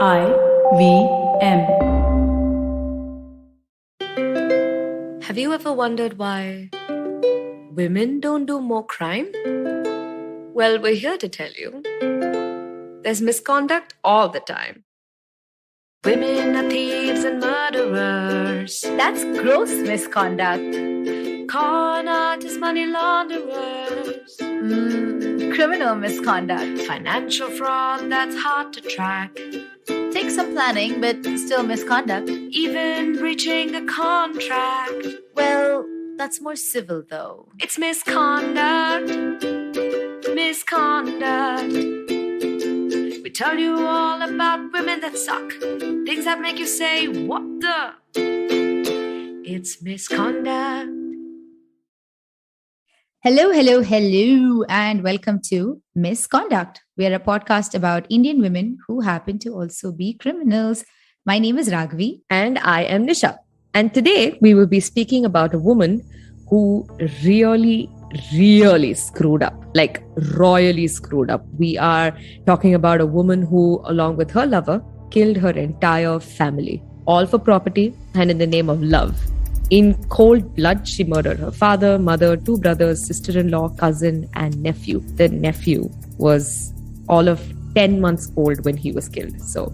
IVM. Have you ever wondered why women don't do more crime? Well, we're here to tell you. There's misconduct all the time. Women are thieves and murderers. That's gross misconduct. Con artists, money launderers. Criminal misconduct. Financial fraud that's hard to track. Takes some planning, but still misconduct. Even breaching a contract. Well, that's more civil though. It's misconduct. Misconduct. We tell you all about women that suck. Things that make you say, what the? It's misconduct. Hello, and welcome to Misconduct. We are a podcast about Indian women who happen to also be criminals. My name is Raghavi. And I am Nisha. And today we will be speaking about a woman who really screwed up, like royally screwed up. We are talking about a woman who, along with her lover, killed her entire family, all for property and in the name of love. In cold blood, she murdered her father, mother, two brothers, sister-in-law, cousin, and nephew. The nephew was all of 10 months old when he was killed. So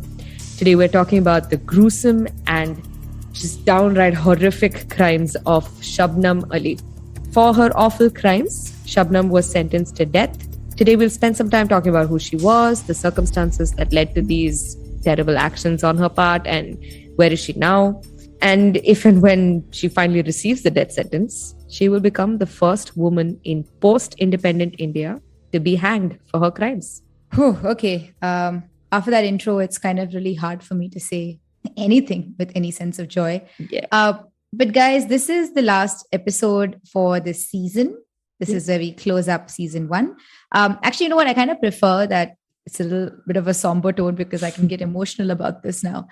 today we're talking about the gruesome and just downright horrific crimes of Shabnam Ali. For her awful crimes, Shabnam was sentenced to death. Today we'll spend some time talking about who she was, the circumstances that led to these terrible actions on her part, and where is she now. And if and when she finally receives the death sentence, she will become the first woman in post-independent India to be hanged for her crimes. Okay. After that intro, it's kind of really hard for me to say anything with any sense of joy. Yeah. But guys, this is the last episode for this season. This is where we close up season 1. Actually, you know what? I kind of prefer that it's a little bit of a somber tone because I can get emotional about this now.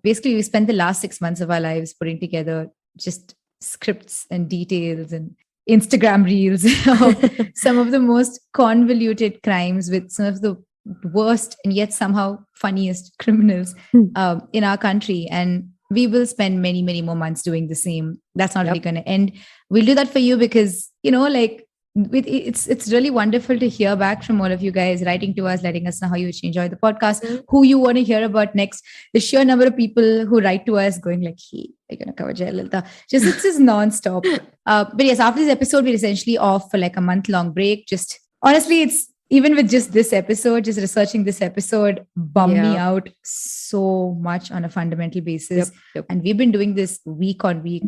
Basically, we spent the last 6 months of our lives putting together just scripts and details and Instagram reels of some of the most convoluted crimes with some of the worst and yet somehow funniest criminals in our country. And we will spend many, many more months doing the same. That's not really going to end. We'll do that for you because, you know, like, it's really wonderful to hear back from all of you guys writing to us, letting us know how you enjoy the podcast, who you want to hear about next. The sheer number of people who write to us going like, hey, we're going to cover Jayalalitha. It's just nonstop. But yes, after this episode, we're essentially off for like a month-long break. Just honestly, it's even with just this episode, just researching this episode bummed me out so much on a fundamental basis. Yep. And we've been doing this week on week.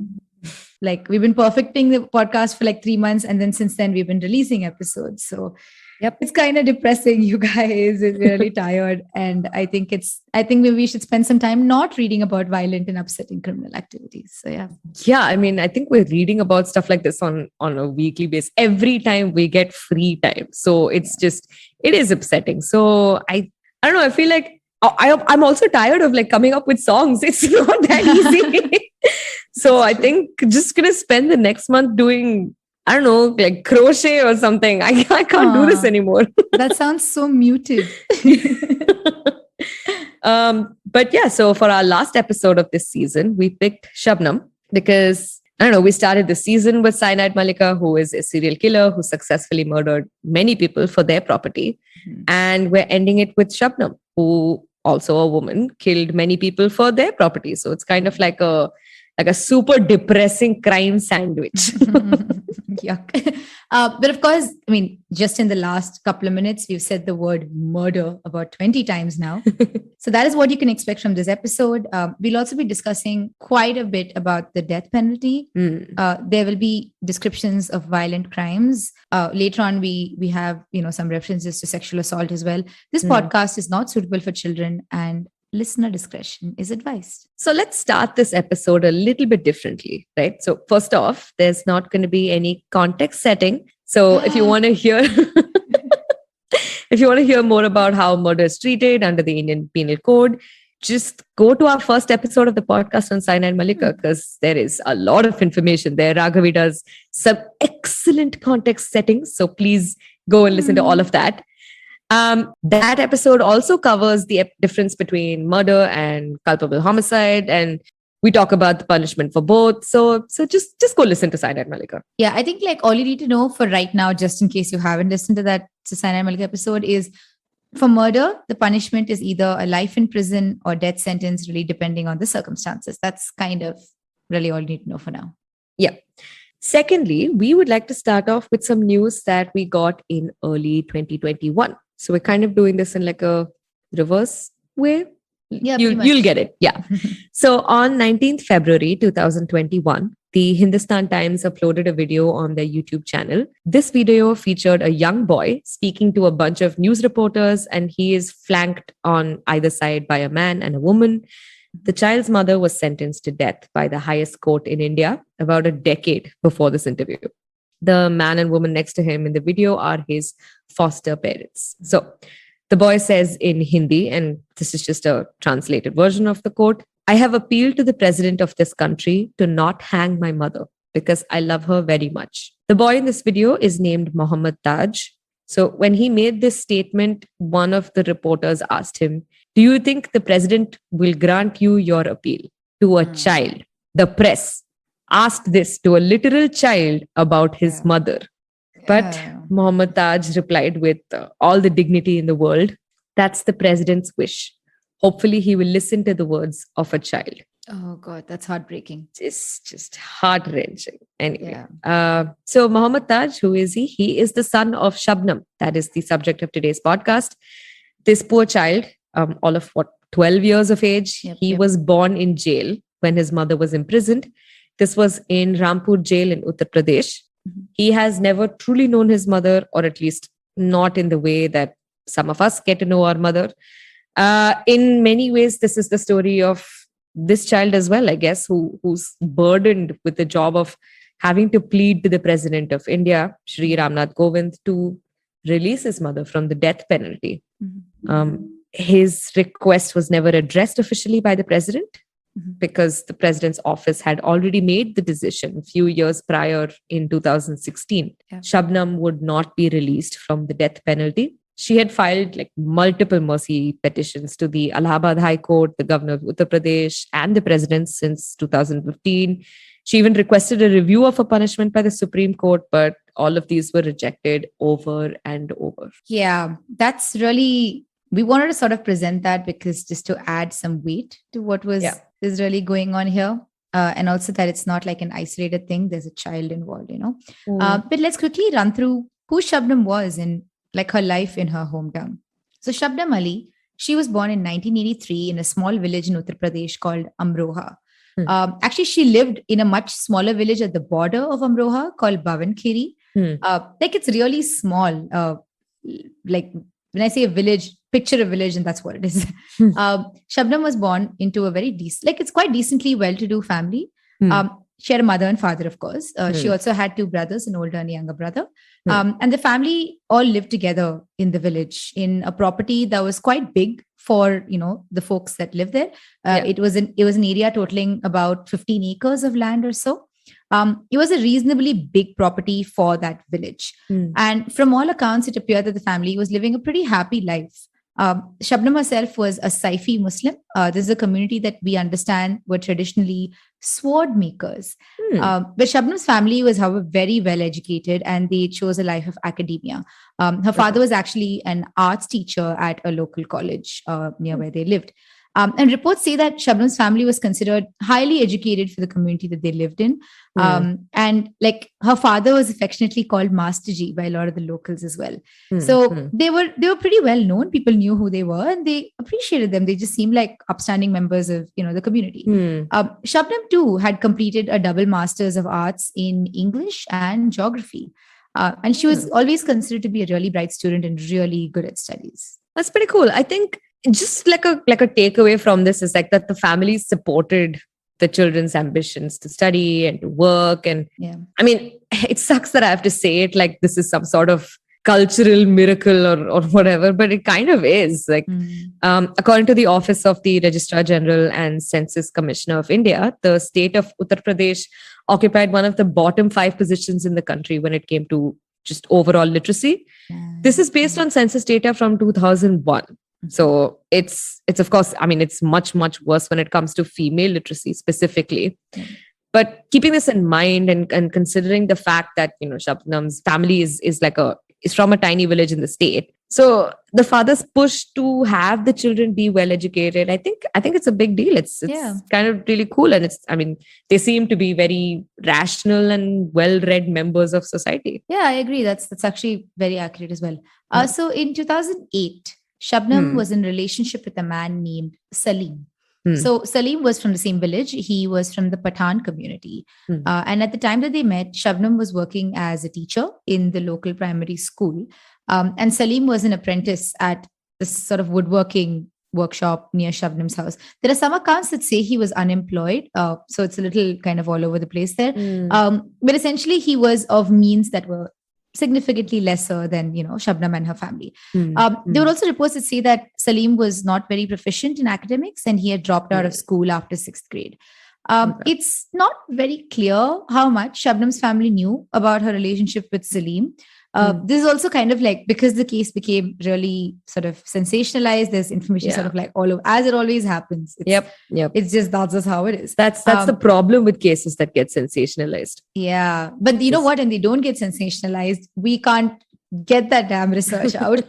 Like we've been perfecting the podcast for like 3 months. And then since then we've been releasing episodes. So it's kind of depressing, you guys. It's really tired. And I think maybe we should spend some time not reading about violent and upsetting criminal activities. So Yeah. I mean, I think we're reading about stuff like this on a weekly basis every time we get free time. So it is upsetting. So I don't know. I feel like I'm also tired of like coming up with songs. It's not that easy. So I think just going to spend the next month doing, I don't know, like crochet or something. I can't do this anymore. That sounds so muted. But yeah, so for our last episode of this season, we picked Shabnam because, I don't know, we started the season with Cyanide Malika, who is a serial killer who successfully murdered many people for their property. Mm-hmm. And we're ending it with Shabnam, who also a woman killed many people for their property. So it's kind of like a super depressing crime sandwich. Yuck. But of course, I mean, just in the last couple of minutes, we've said the word murder about 20 times now. So that is what you can expect from this episode. We'll also be discussing quite a bit about the death penalty. There will be descriptions of violent crimes. Later on, we have, some references to sexual assault as well. This podcast is not suitable for children, and listener discretion is advised. So let's start this episode a little bit differently, right? So first off, there's not going to be any context setting. So if you want to hear, more about how murder is treated under the Indian Penal Code, just go to our first episode of the podcast on Cyanide Malika because there is a lot of information there. Raghavi does some excellent context settings. So please go and listen to all of that. That episode also covers the difference between murder and culpable homicide, and we talk about the punishment for both. So just go listen to Cyanide Malika. Yeah, I think like all you need to know for right now, just in case you haven't listened to that Susanna Malik episode, is for murder, the punishment is either a life in prison or death sentence, really depending on the circumstances. That's kind of really all you need to know for now. Yeah. Secondly, we would like to start off with some news that we got in early 2021. So we're kind of doing this in like a reverse way. Yeah, You'll get it. Yeah. So on 19th February 2021, the Hindustan Times uploaded a video on their YouTube channel. This video featured a young boy speaking to a bunch of news reporters, and he is flanked on either side by a man and a woman. The child's mother was sentenced to death by the highest court in India about a decade before this interview. The man and woman next to him in the video are his foster parents. So the boy says in Hindi, and this is just a translated version of the quote, "I have appealed to the president of this country to not hang my mother because I love her very much." The boy in this video is named Mohammed Taj. So when he made this statement, one of the reporters asked him, "Do you think the president will grant you your appeal?" To a child. The press asked this to a literal child about his mother. But Mohammed Taj replied with all the dignity in the world, "That's the president's wish. Hopefully, he will listen to the words of a child." Oh, God, that's heartbreaking. It's just heart-wrenching. Anyway, so Mohammed Taj, who is he? He is the son of Shabnam. That is the subject of today's podcast. This poor child, all of 12 years of age, he was born in jail when his mother was imprisoned. This was in Rampur jail in Uttar Pradesh. He has never truly known his mother, or at least not in the way that some of us get to know our mother. In many ways, this is the story of this child as well, I guess, who's burdened with the job of having to plead to the president of India, Shri Ramnath Kovind, to release his mother from the death penalty. His request was never addressed officially by the president, because the president's office had already made the decision a few years prior in 2016. Shabnam would not be released from the death penalty. She had filed like multiple mercy petitions to the Allahabad High Court, the governor of Uttar Pradesh, and the president since 2015. She even requested a review of her punishment by the Supreme Court, but all of these were rejected over and over. Yeah, that's really, we wanted to sort of present that because just to add some weight to what is really going on here. And also that it's not like an isolated thing. There's a child involved, But let's quickly run through who Shabnam was and like her life in her hometown. So Shabnam Ali, she was born in 1983 in a small village in Uttar Pradesh called Amroha. Actually, she lived in a much smaller village at the border of Amroha called Bhavankheri. Like it's really small. Like when I say a village, picture a village, and that's what it is. Shabnam was born into a very decent, like it's quite decently well-to-do family. She had a mother and father, of course. She also had two brothers, an older and a younger brother. And the family all lived together in the village in a property that was quite big for, the folks that lived there. It was an area totaling about 15 acres of land or so. It was a reasonably big property for that village. And from all accounts, it appeared that the family was living a pretty happy life. Shabnam herself was a Saifi Muslim. This is a community that we understand were traditionally sword makers. But Shabnam's family was, however, very well educated, and they chose a life of academia. Her father was actually an arts teacher at a local college near where they lived. And reports say that Shabnam's family was considered highly educated for the community that they lived in. And like her father was affectionately called Master Ji by a lot of the locals as well. So they were pretty well known. People knew who they were and they appreciated them. They just seemed like upstanding members of, the community. Shabnam too had completed a double Masters of Arts in English and Geography. And she was always considered to be a really bright student and really good at studies. That's pretty cool. I think just like a takeaway from this is like that the family supported the children's ambitions to study and to work. And I mean, it sucks that I have to say it like this is some sort of cultural miracle or whatever, but it kind of is. Like, according to the Office of the Registrar General and Census Commissioner of India, the state of Uttar Pradesh occupied one of the bottom 5 positions in the country when it came to just overall literacy. This is based on census data from 2001. So it's of course, I mean, it's much worse when it comes to female literacy specifically. But keeping this in mind and considering the fact that, Shabnam's family is from a tiny village in the state. So the father's push to have the children be well educated, I think it's a big deal. It's kind of really cool. And they seem to be very rational and well-read members of society. Yeah, I agree. That's actually very accurate as well. So in 2008, Shabnam was in a relationship with a man named Saleem. So Saleem was from the same village. He was from the Pathan community. And at the time that they met, Shabnam was working as a teacher in the local primary school. And Saleem was an apprentice at this sort of woodworking workshop near Shabnam's house. There are some accounts that say he was unemployed. So it's a little kind of all over the place there. But essentially, he was of means that were significantly lesser than, Shabnam and her family. There were also reports that say that Saleem was not very proficient in academics and he had dropped out of school after 6th grade. It's not very clear how much Shabnam's family knew about her relationship with Saleem. This is also kind of like, because the case became really sort of sensationalized, there's information sort of like all over, as it always happens. It's just, that's just how it is. That's the problem with cases that get sensationalized. Yeah. But you know what? And they don't get sensationalized. We can't get that damn research out.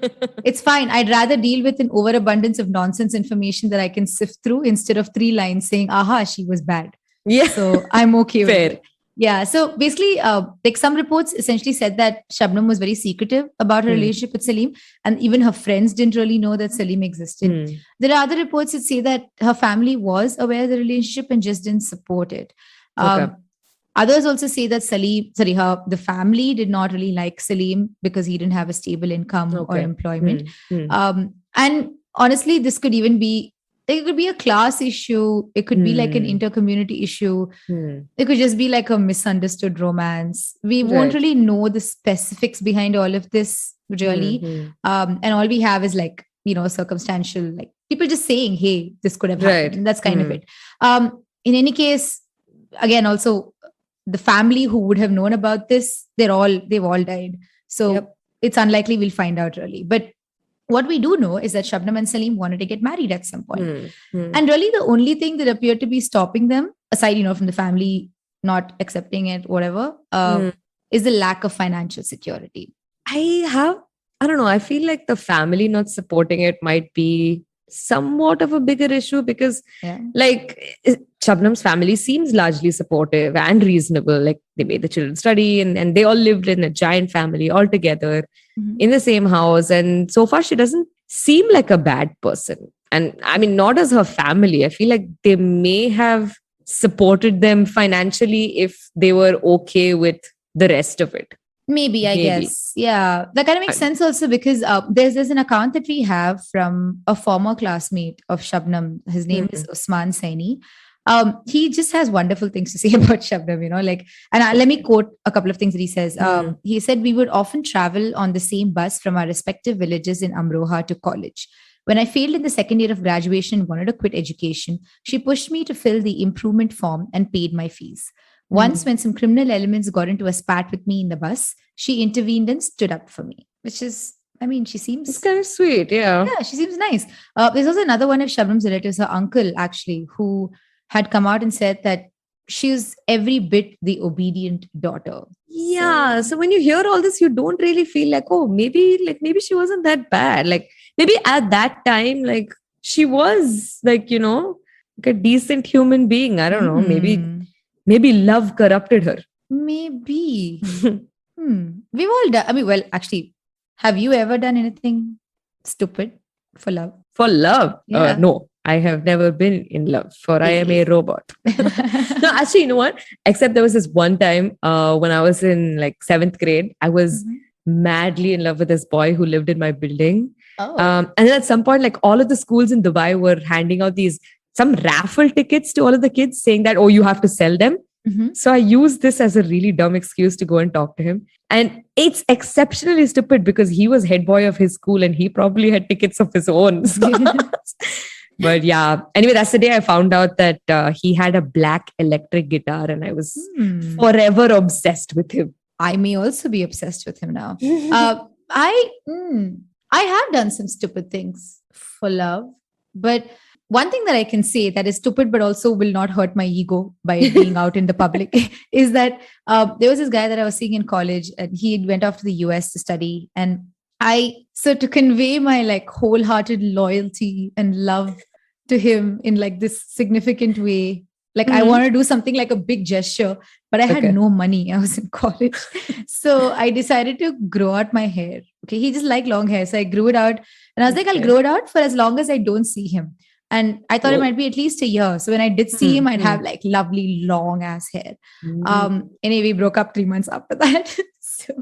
It's fine. I'd rather deal with an overabundance of nonsense information that I can sift through instead of 3 lines saying, aha, she was bad. Yeah. So I'm okay with Fair. it. Yeah. So basically, like some reports essentially said that Shabnam was very secretive about her relationship with Saleem, and even her friends didn't really know that Saleem existed. There are other reports that say that her family was aware of the relationship and just didn't support it. Others also say that the family did not really like Saleem because he didn't have a stable income or employment. And honestly, this could even be, it could be a class issue. It could be like an intercommunity issue. It could just be like a misunderstood romance. We won't really know the specifics behind all of this, really. And all we have is like, circumstantial, like people just saying, hey, this could have happened. And that's kind of it. In any case, again, also the family who would have known about this, they've all died. So it's unlikely we'll find out really. But what we do know is that Shabnam and Saleem wanted to get married at some point. And really the only thing that appeared to be stopping them, aside, from the family not accepting it, whatever, is the lack of financial security. I don't know. I feel like the family not supporting it might be somewhat of a bigger issue because like Shabnam's family seems largely supportive and reasonable. Like they made the children study and they all lived in a giant family all together in the same house. And so far she doesn't seem like a bad person. And I mean, not as her family. I feel like they may have supported them financially if they were okay with the rest of it. Maybe, I guess. Yeah. That kind of makes sense also because there's an account that we have from a former classmate of Shabnam. His name is Usman Saini. He just has wonderful things to say about Shabnam, and let me quote a couple of things that he says. He said, we would often travel on the same bus from our respective villages in Amroha to college. When I failed in the second year of graduation and wanted to quit education, she pushed me to fill the improvement form and paid my fees. Once, when some criminal elements got into a spat with me in the bus, she intervened and stood up for me, which is, she seems... It's kind of sweet, yeah. Yeah, she seems nice. There's also another one of Shabnam's relatives, her uncle, actually, who had come out and said that she's every bit the obedient daughter. Yeah. So when you hear all this, you don't really feel like, oh, maybe she wasn't that bad. Like maybe at that time, like she was like, like a decent human being. I don't know. Maybe love corrupted her. Maybe. We've all done. Actually, have you ever done anything stupid for love? For love? Yeah. No, I have never been in love, for I am a robot. No, actually, you know what? Except there was this one time when I was in like 7th grade, I was madly in love with this boy who lived in my building. And then at some point, like all of the schools in Dubai were handing out some raffle tickets to all of the kids saying that, oh, you have to sell them. So I used this as a really dumb excuse to go and talk to him. And it's exceptionally stupid because he was head boy of his school and he probably had tickets of his own. But yeah, anyway, that's the day I found out that he had a black electric guitar and I was forever obsessed with him. I may also be obsessed with him now. I have done some stupid things for love, but one thing that I can say that is stupid, but also will not hurt my ego by it being out in the public is that there was this guy that I was seeing in college, and he went off to the US to study. And so to convey my like wholehearted loyalty and love to him in like this significant way, like I want to do something like a big gesture, but I had no money. I was in college. So I decided to grow out my hair. Okay. He just liked long hair. So I grew it out, and I was like, I'll grow it out for as long as I don't see him. And I thought it might be at least a year. So when I did see him, I'd have like lovely long ass hair. Anyway, we broke up 3 months after that.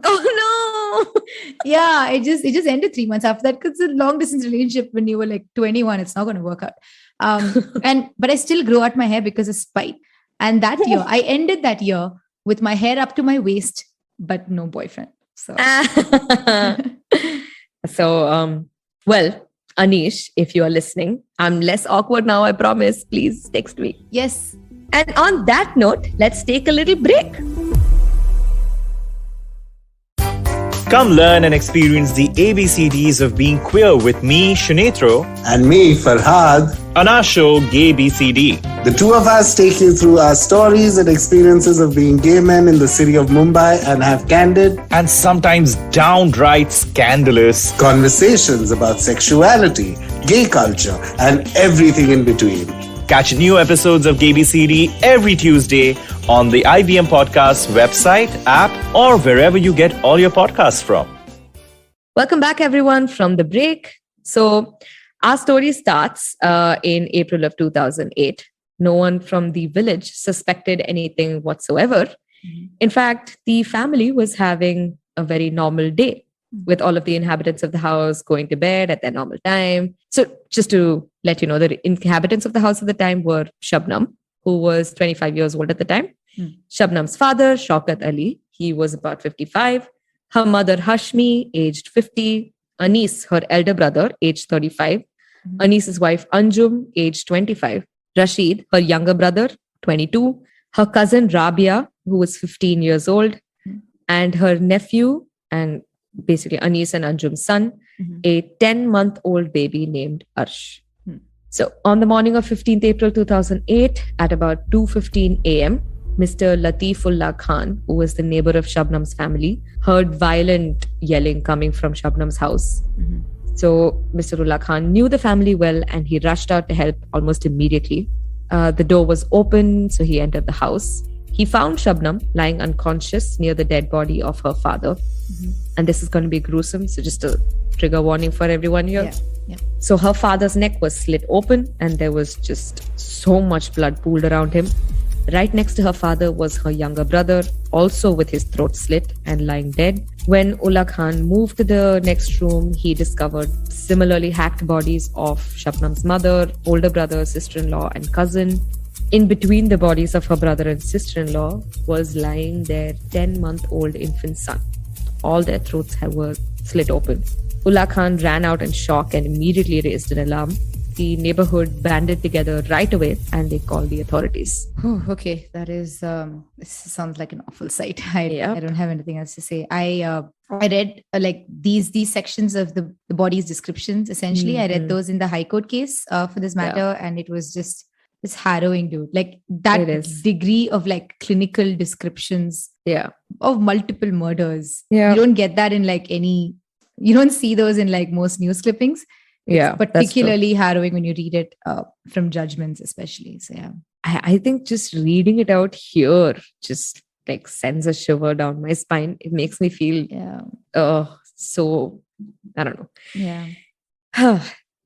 Oh no. Yeah, it just ended 3 months after that, because it's a long distance relationship. When you were like 21, it's not going to work out. But I still grew out my hair because of spite. And that year, I ended that year with my hair up to my waist, but no boyfriend. So, well, Anish, if you are listening, I'm less awkward now, I promise. Please text me. Yes. And on that note, let's take a little break. Come learn and experience the ABCDs of being queer with me, Shunetro, and me, Farhad, on our show, Gay BCD. The two of us take you through our stories and experiences of being gay men in the city of Mumbai and have candid and sometimes downright scandalous conversations about sexuality, gay culture, and everything in between. Catch new episodes of Gay BCD every Tuesday on the IBM Podcast website, app, or wherever you get all your podcasts from. Welcome back, everyone, from the break. So our story starts in April of 2008. No one from the village suspected anything whatsoever. In fact, the family was having a very normal day, with all of the inhabitants of the house going to bed at their normal time. So just to let you know, the inhabitants of the house at the time were Shabnam, who was 25 years old at the time. Shabnam's father, Shaukat Ali, he was about 55. Her mother, Hashmi, aged 50. Anis, her elder brother, aged 35. Anis's wife, Anjum, aged 25. Rashid, her younger brother, 22. Her cousin, Rabia, who was 15 years old. And her nephew, and basically Anis and Anjum's son, a 10-month-old baby named Arsh. So on the morning of 15th April 2008, at about 2:15 a.m., Mr. Latifullah Khan, who was the neighbor of Shabnam's family, heard violent yelling coming from Shabnam's house. So Mr. Ullah Khan knew the family well, and he rushed out to help almost immediately. The door was open, so he entered the house. He found Shabnam lying unconscious near the dead body of her father. And this is going to be gruesome, so just a trigger warning for everyone here. Yeah. So her father's neck was slit open, and there was just so much blood pooled around him. Right next to her father was her younger brother, also with his throat slit and lying dead. When Ullah Khan moved to the next room, he discovered similarly hacked bodies of Shabnam's mother, older brother, sister-in-law, and cousin. In between the bodies of her brother and sister-in-law was lying their 10-month-old infant son. All their throats were slit open. Ullah Khan ran out in shock and immediately raised an alarm. The neighborhood banded together right away, and they called the authorities. Oh, okay. That is, this sounds like an awful sight. I don't have anything else to say. I read like these sections of the body's descriptions. Essentially, I read those in the High Court case for this matter, and it was just it's harrowing, dude. Like that degree of like clinical descriptions of multiple murders. You don't get that in like you don't see those in like most news clippings. It's particularly harrowing when you read it from judgments, especially. So I think just reading it out here just like sends a shiver down my spine. It makes me feel so I don't know.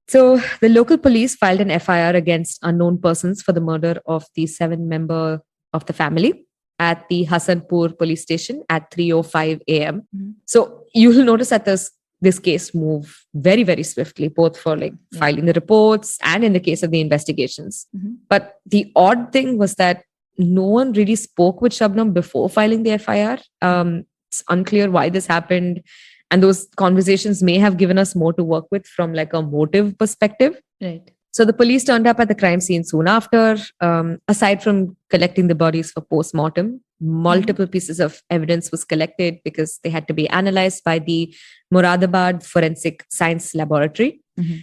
So the local police filed an FIR against unknown persons for the murder of the 7-member of the family at the Hasanpur police station at 3:05 a.m. So you will notice that this case moved very, very swiftly, both for like filing the reports and in the case of the investigations. But the odd thing was that no one really spoke with Shabnam before filing the FIR. It's unclear why this happened. And those conversations may have given us more to work with from like a motive perspective. Right. So the police turned up at the crime scene soon after. Aside from collecting the bodies for post-mortem, multiple pieces of evidence was collected because they had to be analyzed by the Moradabad Forensic Science Laboratory.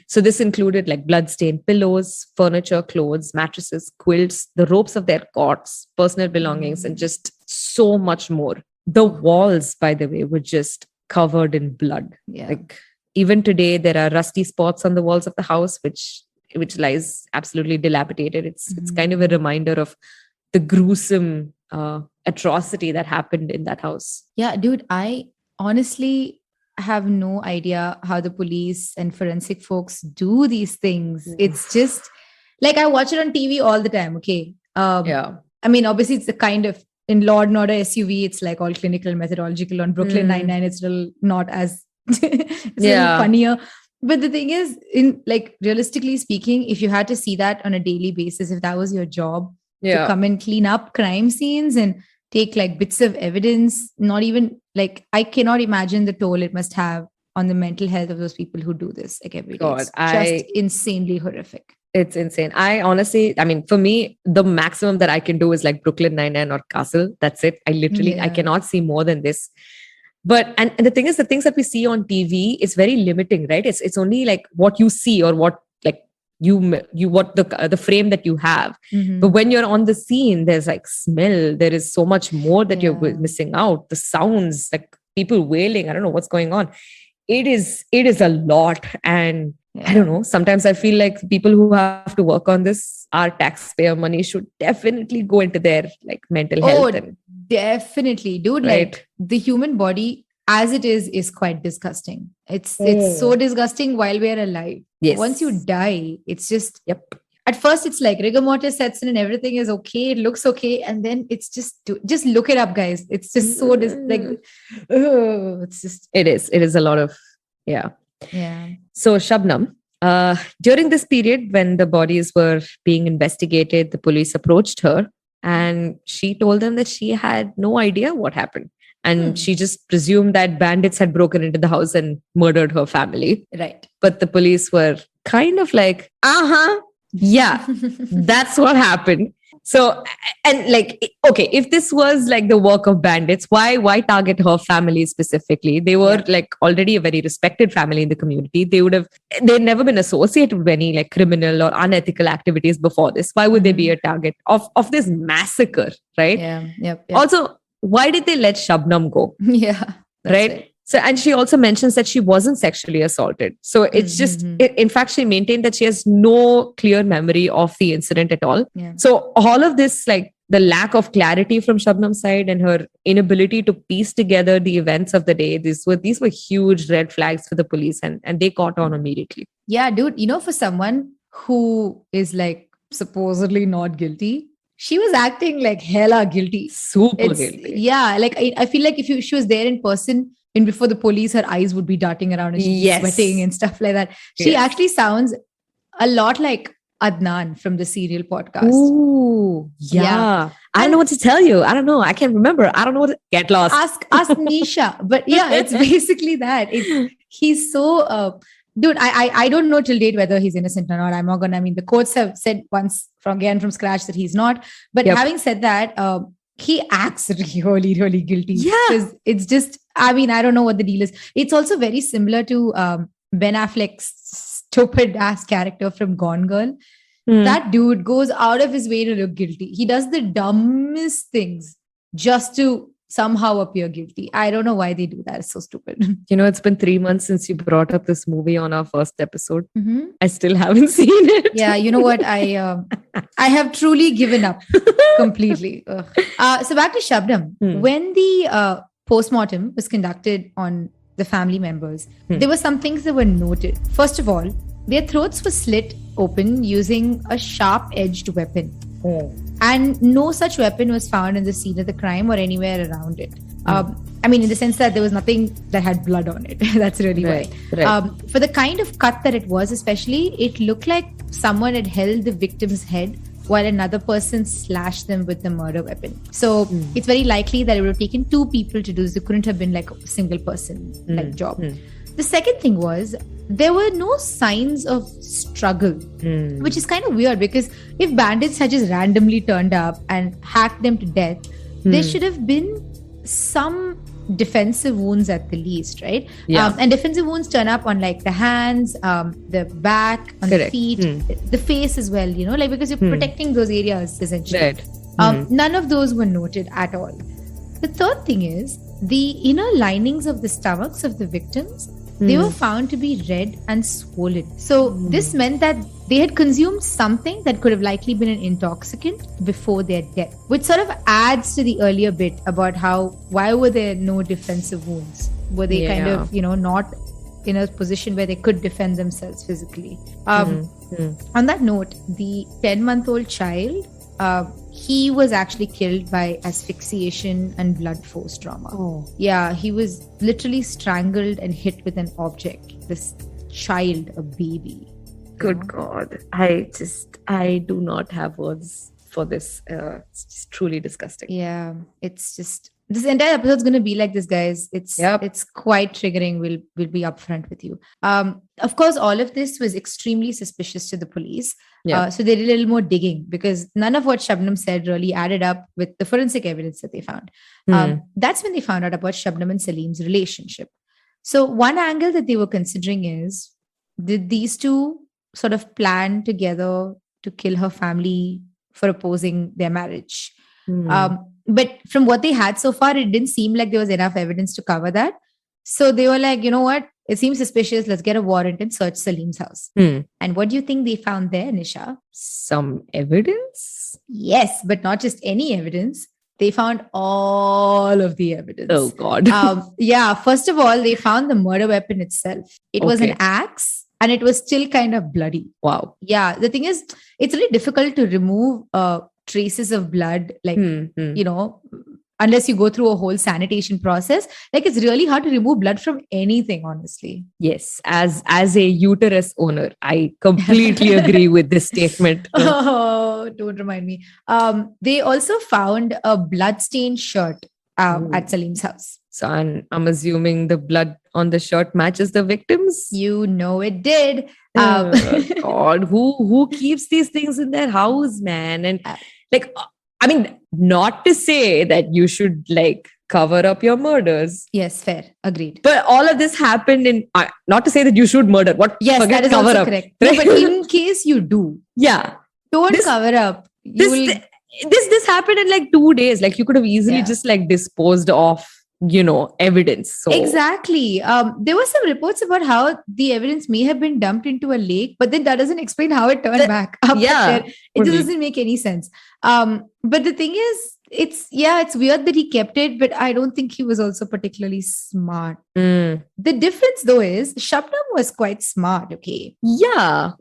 So this included like blood-stained pillows, furniture, clothes, mattresses, quilts, the ropes of their cots, personal belongings, and just so much more. The walls, by the way, were just covered in blood. Yeah. Like even today, there are rusty spots on the walls of the house, which lies absolutely dilapidated. It's kind of a reminder of the gruesome atrocity that happened in that house. Yeah, dude, I honestly have no idea how the police and forensic folks do these things. It's just like I watch it on TV all the time. Okay. Yeah. I mean, obviously, it's the kind of in Law and Order SUV, it's like all clinical, methodological. On Brooklyn Nine-Nine, it's still not as it's a little funnier. But the thing is, in like realistically speaking, if you had to see that on a daily basis, if that was your job to come and clean up crime scenes and take like bits of evidence, not even like I cannot imagine the toll it must have on the mental health of those people who do this like every day. It's just insanely horrific. It's insane. I honestly, I mean, for me, the maximum that I can do is like Brooklyn Nine-Nine or Castle. That's it. I cannot see more than this. But, and the thing is, the things that we see on TV is very limiting, right? It's only like what you see or what like you what the frame that you have. But when you're on the scene, there's like smell. There is so much more that you're missing out. The sounds, like people wailing. I don't know what's going on. It is a lot. And I don't know. Sometimes I feel like people who have to work on this, our taxpayer money should definitely go into their like mental health. Definitely, dude. Right. Like the human body as it is quite disgusting. It's so disgusting while we're alive. Yes. Once you die, it's just at first it's like rigor mortis sets in and everything is okay. It looks okay. And then it's just look it up, guys. It's just so it's just it is a lot of Yeah. So Shabnam, during this period when the bodies were being investigated, the police approached her and she told them that she had no idea what happened. And she just presumed that bandits had broken into the house and murdered her family. Right. But the police were kind of like, yeah, that's what happened. So, and like, okay, if this was like the work of bandits, why target her family specifically? They were like already a very respected family in the community. They'd never been associated with any like criminal or unethical activities before this. Why would they be a target of this massacre, right? Yeah. Yep. Also, why did they let Shabnam go? Yeah. Right? So, and she also mentions that she wasn't sexually assaulted. So it's just, in fact, she maintained that she has no clear memory of the incident at all. Yeah. So all of this, like the lack of clarity from Shabnam's side and her inability to piece together the events of the day, these were huge red flags for the police and they caught on immediately. Yeah, dude, for someone who is like supposedly not guilty, she was acting like hella guilty. Super guilty. Yeah, like I feel like if she was there in person, and before the police, her eyes would be darting around and she'd be sweating and stuff like that. She actually sounds a lot like Adnan from the Serial podcast. Ooh, yeah. I don't know what to tell you. I don't know. I can't remember. I don't know what to get lost. Ask Nisha. But yeah, it's basically that. He's so... dude, I don't know till date whether he's innocent or not. I'm not gonna... I mean, the courts have said once from scratch that he's not. But having said that... he acts really, really guilty. Yeah. Because it's just, I mean, I don't know what the deal is. It's also very similar to Ben Affleck's stupid ass character from Gone Girl. That dude goes out of his way to look guilty. He does the dumbest things just to somehow appear guilty. I don't know why they do that. It's so stupid. It's been 3 months since you brought up this movie on our first episode. I still haven't seen it. Yeah, you know what? I have truly given up completely. So back to Shabnam. When the postmortem was conducted on the family members, there were some things that were noted. First of all, their throats were slit open using a sharp-edged weapon. And no such weapon was found in the scene of the crime or anywhere around it. I mean, in the sense that there was nothing that had blood on it. That's really why. Right. For the kind of cut that it was, especially, it looked like someone had held the victim's head while another person slashed them with the murder weapon. So it's very likely that it would have taken two people to do this. It couldn't have been like a single person like job. The second thing was there were no signs of struggle, which is kind of weird because if bandits had just randomly turned up and hacked them to death, there should have been some defensive wounds at the least, right? Yeah. And defensive wounds turn up on like the hands, the back, on the Correct. feet, the face as well, like because you're protecting those areas essentially. Right. None of those were noted at all. The third thing is the inner linings of the stomachs of the victims, they were found to be red and swollen. So this meant that they had consumed something that could have likely been an intoxicant before their death, which sort of adds to the earlier bit about why were there no defensive wounds? Were they kind of, not in a position where they could defend themselves physically? On that note, the 10-month-old child, he was actually killed by asphyxiation and blood force trauma. Oh. Yeah, he was literally strangled and hit with an object. This child, a baby. Good God. I do not have words for this. It's just truly disgusting. Yeah, it's just this entire episode's going to be like this, guys. It's quite triggering. We'll be upfront with you. Of course, all of this was extremely suspicious to the police. Yeah. So they did a little more digging because none of what Shabnam said really added up with the forensic evidence that they found. That's when they found out about Shabnam and Saleem's relationship. So one angle that they were considering is, did these two sort of plan together to kill her family for opposing their marriage? But from what they had so far, it didn't seem like there was enough evidence to cover that. So they were like, you know what? It seems suspicious. Let's get a warrant and search Saleem's house. And what do you think they found there, Nisha? Some evidence? Yes, but not just any evidence. They found all of the evidence. Oh, God. First of all, they found the murder weapon itself. It was an axe and it was still kind of bloody. Wow. Yeah, the thing is, it's really difficult to remove traces of blood, like, unless you go through a whole sanitation process. Like, it's really hard to remove blood from anything, honestly. Yes, as a uterus owner, I completely agree with this statement. Oh, don't remind me. They also found a blood-stained shirt at Saleem's house. So I'm assuming the blood on the shirt matches the victims. You know it did. God, who keeps these things in their house, man? And not to say that you should cover up your murders. Yes, fair. Agreed. But all of this happened in, not to say that you should murder. What? Yes, forget that is cover also up. correct. No, but in case you do, don't cover up. This happened in 2 days. You could have easily just disposed of, evidence. So exactly. There were some reports about how the evidence may have been dumped into a lake, but then that doesn't explain how it turned back up. It just doesn't make any sense. But the thing is, it's weird that he kept it, but I don't think he was also particularly smart. The difference though is Shabnam was quite smart. Okay. Yeah.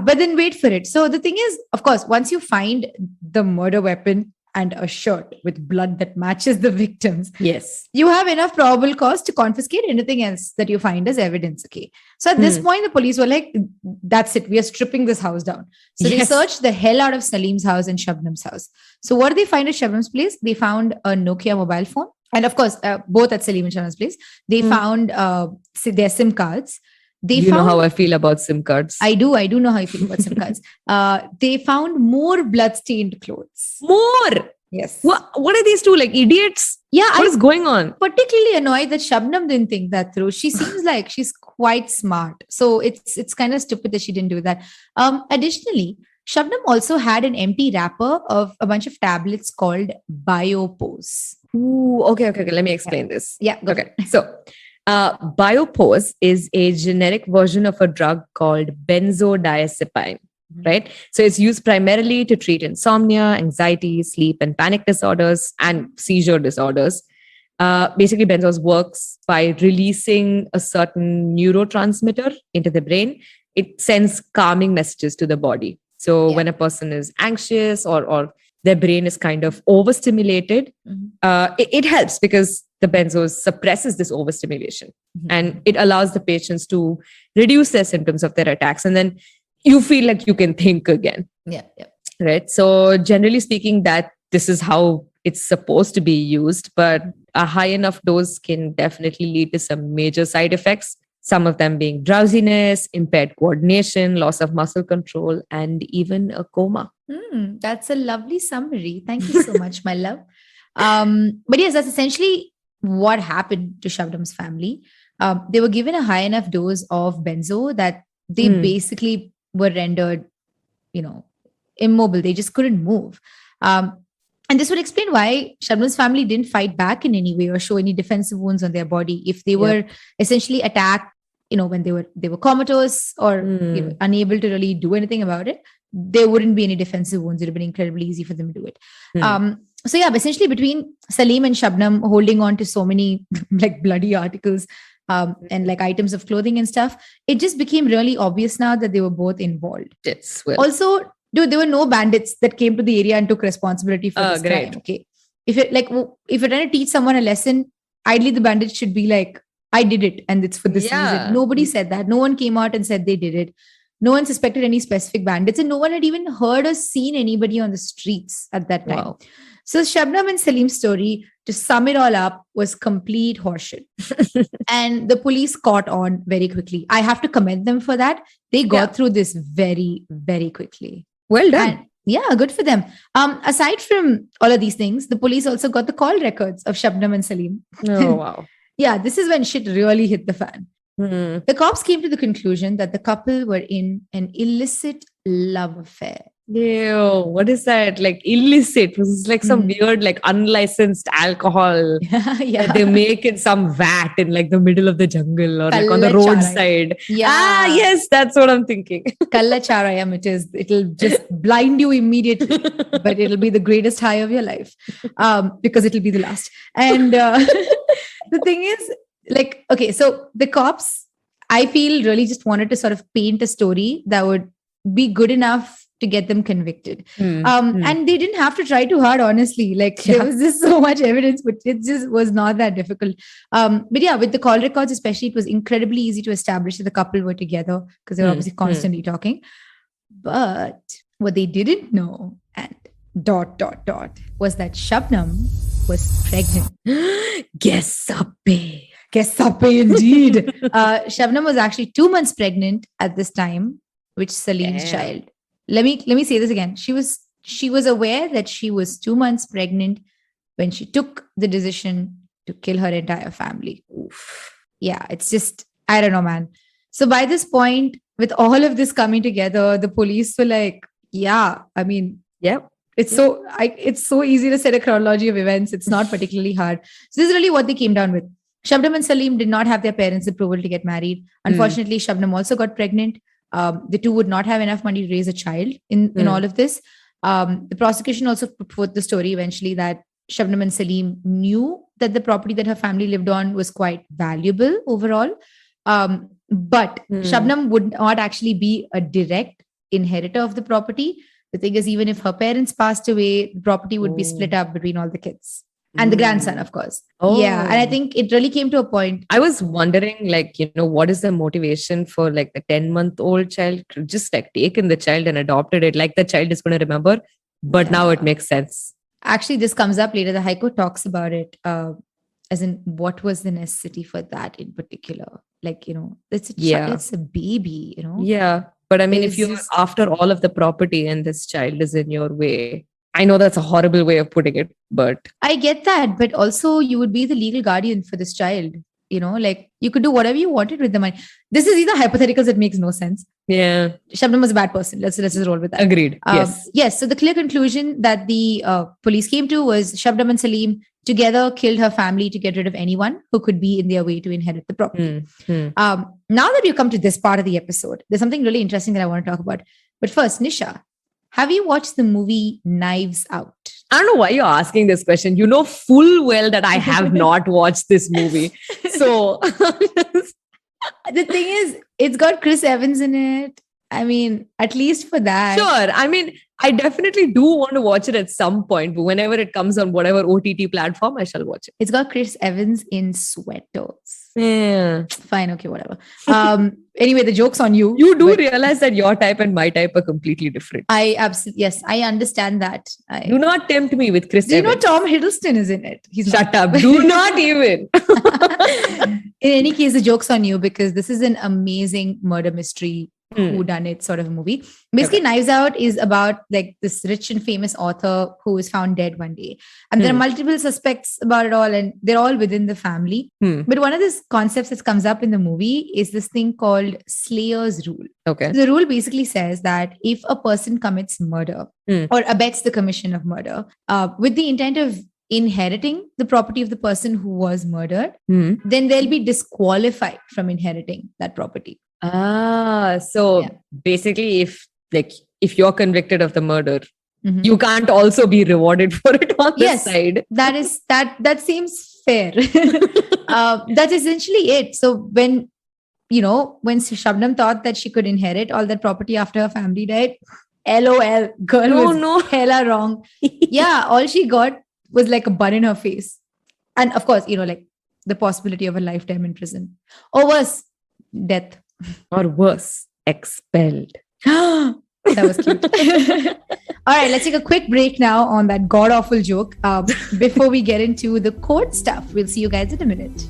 But then wait for it. So the thing is, of course, once you find the murder weapon and a shirt with blood that matches the victims, yes, you have enough probable cause to confiscate anything else that you find as evidence. Okay. So at this point, the police were like, that's it. We are stripping this house down. So they searched the hell out of Saleem's house and Shabnam's house. So what did they find at Shabnam's place? They found a Nokia mobile phone. And of course, both at Saleem and Shabnam's place, they found their SIM cards. You know how I feel about SIM cards. I do know how you feel about SIM cards. They found more blood-stained clothes. More? Yes. What are these two, idiots? Yeah. What is going on? Particularly annoyed that Shabnam didn't think that through. She seems like she's quite smart. So it's kind of stupid that she didn't do that. Additionally, Shabnam also had an empty wrapper of a bunch of tablets called Biopose. Ooh, okay. Let me explain this. Yeah. Okay. So, Biopose is a generic version of a drug called benzodiazepine, right? So it's used primarily to treat insomnia, anxiety, sleep and panic disorders, and seizure disorders. Basically, benzos works by releasing a certain neurotransmitter into the brain. It sends calming messages to the body. So when a person is anxious or their brain is kind of overstimulated, it helps because the benzos suppresses this overstimulation and it allows the patients to reduce their symptoms of their attacks. And then you feel like you can think again. Yeah. Right. So generally speaking, that this is how it's supposed to be used, but a high enough dose can definitely lead to some major side effects. Some of them being drowsiness, impaired coordination, loss of muscle control, and even a coma. That's a lovely summary. Thank you so much, my love. But yes, that's essentially what happened to Shabnam's family. They were given a high enough dose of benzo that they basically were rendered, immobile. They just couldn't move. And this would explain why Shabnam's family didn't fight back in any way or show any defensive wounds on their body. If they were essentially attacked, when they were comatose or unable to really do anything about it, there wouldn't be any defensive wounds. It would have been incredibly easy for them to do it. So yeah, essentially between Saleem and Shabnam holding on to so many like bloody articles and like items of clothing and stuff, it just became really obvious now that they were both involved. Yes, well. Also, dude, there were no bandits that came to the area and took responsibility for this crime. Okay, if you're trying to teach someone a lesson, ideally the bandits should be like, I did it and it's for this reason. Nobody said that. No one came out and said they did it. No one suspected any specific bandits, and no one had even heard or seen anybody on the streets at that time. Wow. So Shabnam and Saleem's story, to sum it all up, was complete horseshit. And the police caught on very quickly. I have to commend them for that. They got through this very, very quickly. Well done. And yeah, good for them. Aside from all of these things, the police also got the call records of Shabnam and Saleem. Oh, wow. Yeah, this is when shit really hit the fan. The cops came to the conclusion that the couple were in an illicit love affair. Ew, what is that? Like illicit? This is like some weird, like unlicensed alcohol that they make in some vat in like the middle of the jungle or like on the roadside. Yeah. Yes, that's what I'm thinking. Kalla charayam, it'll just blind you immediately, but it'll be the greatest high of your life because it'll be the last. And the thing is, like, okay, so the cops, I feel, really just wanted to sort of paint a story that would be good enough to get them convicted. And they didn't have to try too hard, honestly. Like there was just so much evidence, but it just was not that difficult. But yeah, with the call records, especially, it was incredibly easy to establish that the couple were together because they were obviously constantly talking. But what they didn't know, and ... was that Shabnam was pregnant. Guess indeed. Shabnam was actually 2 months pregnant at this time, which Saleem's child. Let me say this again. She was aware that she was 2 months pregnant when she took the decision to kill her entire family. Oof. Yeah, it's just, I don't know, man. So by this point, with all of this coming together, the police were like, it's so easy to set a chronology of events. It's not particularly hard. So this is really what they came down with. Shabnam and Saleem did not have their parents' approval to get married. Unfortunately, Shabnam also got pregnant. The two would not have enough money to raise a child in all of this. The prosecution also put forth the story eventually that Shabnam and Saleem knew that the property that her family lived on was quite valuable overall. But Shabnam would not actually be a direct inheritor of the property. The thing is, even if her parents passed away, the property would be split up between all the kids. And the grandson, of course. Oh. Yeah. And I think it really came to a point. I was wondering, like, what is the motivation for like the 10-month-old child to just like taken the child and adopted it? Like the child is going to remember, but now it makes sense. Actually, this comes up later. The High Court talks about it as in what was the necessity for that in particular. Like, it's a baby, Yeah. But I mean, if you're after all of the property and this child is in your way, I know that's a horrible way of putting it, but I get that. But also you would be the legal guardian for this child. Like you could do whatever you wanted with the money. This is either hypotheticals that makes no sense. Yeah. Shabnam was a bad person. Let's just roll with that. Agreed. Yes. So the clear conclusion that the police came to was Shabnam and Saleem together killed her family to get rid of anyone who could be in their way to inherit the property. Now that we've come to this part of the episode, there's something really interesting that I want to talk about. But first, Nisha, have you watched the movie Knives Out? I don't know why you're asking this question. You know full well that I have not watched this movie. So the thing is, it's got Chris Evans in it. I mean, at least for that. Sure. I mean, I definitely do want to watch it at some point, but whenever it comes on whatever OTT platform, I shall watch it. It's got Chris Evans in sweaters. Yeah. Fine. Okay. Whatever. Anyway, the joke's on you. You do realize that your type and my type are completely different. Yes, I understand that. Do not tempt me with Chris Evans. Do you know Tom Hiddleston is in it? Shut up. Do not even. In any case, the joke's on you because this is an amazing murder mystery Hmm. whodunit sort of a movie. Basically, Knives Out is about like this rich and famous author who is found dead one day. And there are multiple suspects about it all, and they're all within the family. But one of the concepts that comes up in the movie is this thing called Slayer's Rule. Okay. The rule basically says that if a person commits murder or abets the commission of murder with the intent of inheriting the property of the person who was murdered, then they'll be disqualified from inheriting that property. So basically, if you're convicted of the murder, you can't also be rewarded for it on the side. That seems fair. That's essentially it. So when Shabnam thought that she could inherit all that property after her family died, LOL, girl was hella wrong. Yeah, all she got was like a bun in her face. And of course, like the possibility of a lifetime in prison. Or worse, death. Or worse, expelled. That was cute. All right, let's take a quick break now on that god-awful joke before we get into the court stuff. We'll see you guys in a minute.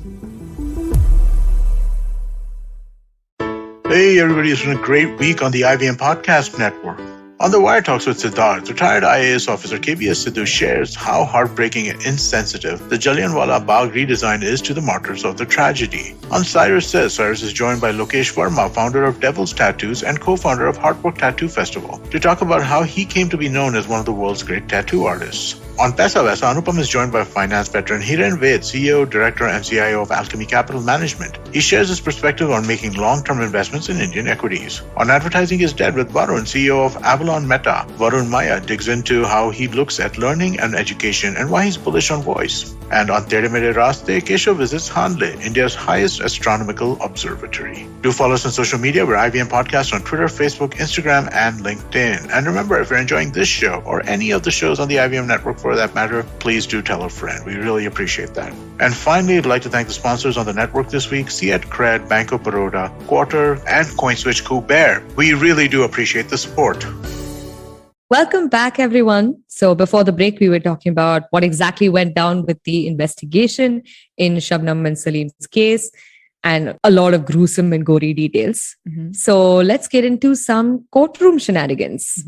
Hey everybody, it's been a great week on the IVM Podcast Network. On the Wire Talks with Siddharth, retired IAS officer KBS Sidhu shares how heartbreaking and insensitive the Jallianwala Bagh redesign is to the martyrs of the tragedy. On Cyrus Says, Cyrus is joined by Lokesh Verma, founder of Devil's Tattoos and co-founder of Heartwork Tattoo Festival, to talk about how he came to be known as one of the world's great tattoo artists. On Paisa Vaisa, Anupam is joined by finance veteran Hiren Ved, CEO, Director and CIO of Alchemy Capital Management. He shares his perspective on making long-term investments in Indian equities. On Advertising is Dead with Varun, CEO of Avalon Meta, Varun Maya digs into how he looks at learning and education and why he's bullish on voice. And on Tere Mere Raste, Keshav visits Hanle, India's highest astronomical observatory. Do follow us on social media. We're IVM Podcast on Twitter, Facebook, Instagram, and LinkedIn. And remember, if you're enjoying this show or any of the shows on the IVM network for that matter, please do tell a friend. We really appreciate that. And finally, I'd like to thank the sponsors on the network this week, Fiat Cred, Banco Baroda, Quarter, and CoinSwitch Kuber. We really do appreciate the support. Welcome back, everyone. So before the break, we were talking about what exactly went down with the investigation in Shabnam and Saleem's case and a lot of gruesome and gory details. So let's get into some courtroom shenanigans.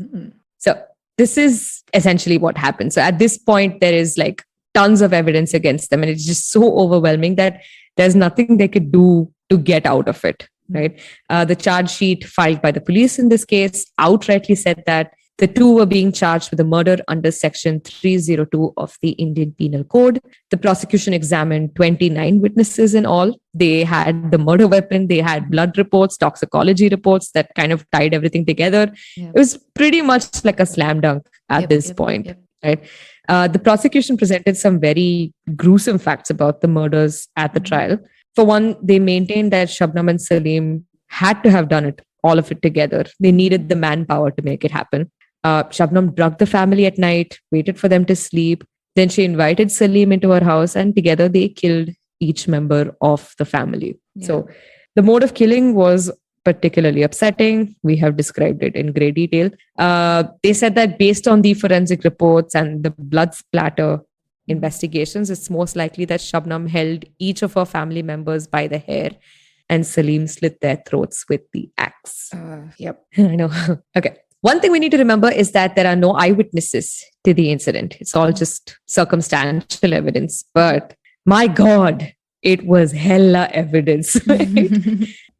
So this is essentially what happened. So at this point, there is like tons of evidence against them, and it's just so overwhelming that there's nothing they could do to get out of it, right? The charge sheet filed by the police in this case outrightly said that the two were being charged with a murder under Section 302 of the Indian Penal Code. The prosecution examined 29 witnesses in all. They had the murder weapon, they had blood reports, toxicology reports that kind of tied everything together. It was pretty much like a slam dunk at this point, right? The prosecution presented some very gruesome facts about the murders at the trial. For one, they maintained that Shabnam and Saleem had to have done it, all of it together. They needed the manpower to make it happen. Shabnam drugged the family at night, waited for them to sleep. Then she invited Saleem into her house, and together they killed each member of the family. So the mode of killing was particularly upsetting. We have described it in great detail. They said that based on the forensic reports and the blood splatter investigations, it's most likely that Shabnam held each of her family members by the hair and Saleem slit their throats with the axe. I know. Okay. One thing we need to remember is that there are no eyewitnesses to the incident. It's all just circumstantial evidence. But my God, it was hella evidence. Right?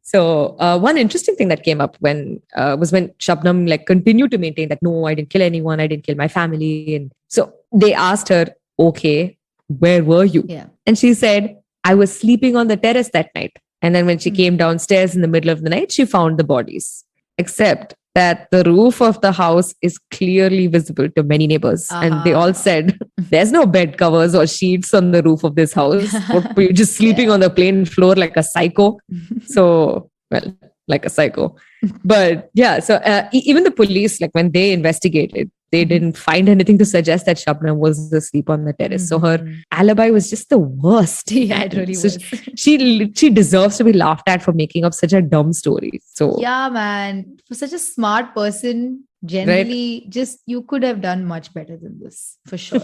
So one interesting thing that came up was when Shabnam continued to maintain that, no, I didn't kill anyone. I didn't kill my family. And so they asked her, okay, where were you? And she said, I was sleeping on the terrace that night. And then when she came downstairs in the middle of the night, she found the bodies. Except that the roof of the house is clearly visible to many neighbors. And they all said, there's no bed covers or sheets on the roof of this house. Were you just sleeping on the plain floor like a psycho? So, well, like a psycho. But yeah, so even the police, when they investigated, they didn't find anything to suggest that Shabnam was asleep on the terrace. So her alibi was just the worst. Yeah, it really was. She deserves to be laughed at for making up such a dumb story. So yeah, man, for such a smart person, generally, just you could have done much better than this, for sure.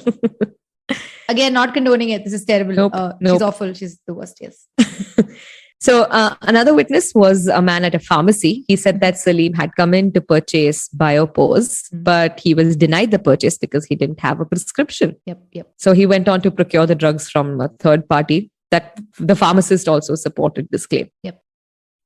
Again, not condoning it. This is terrible. Nope. She's awful. She's the worst. Yes. So another witness was a man at a pharmacy. He said that Saleem had come in to purchase Biopose, but he was denied the purchase because he didn't have a prescription. Yep. So he went on to procure the drugs from a third party. That the pharmacist also supported this claim. Yep.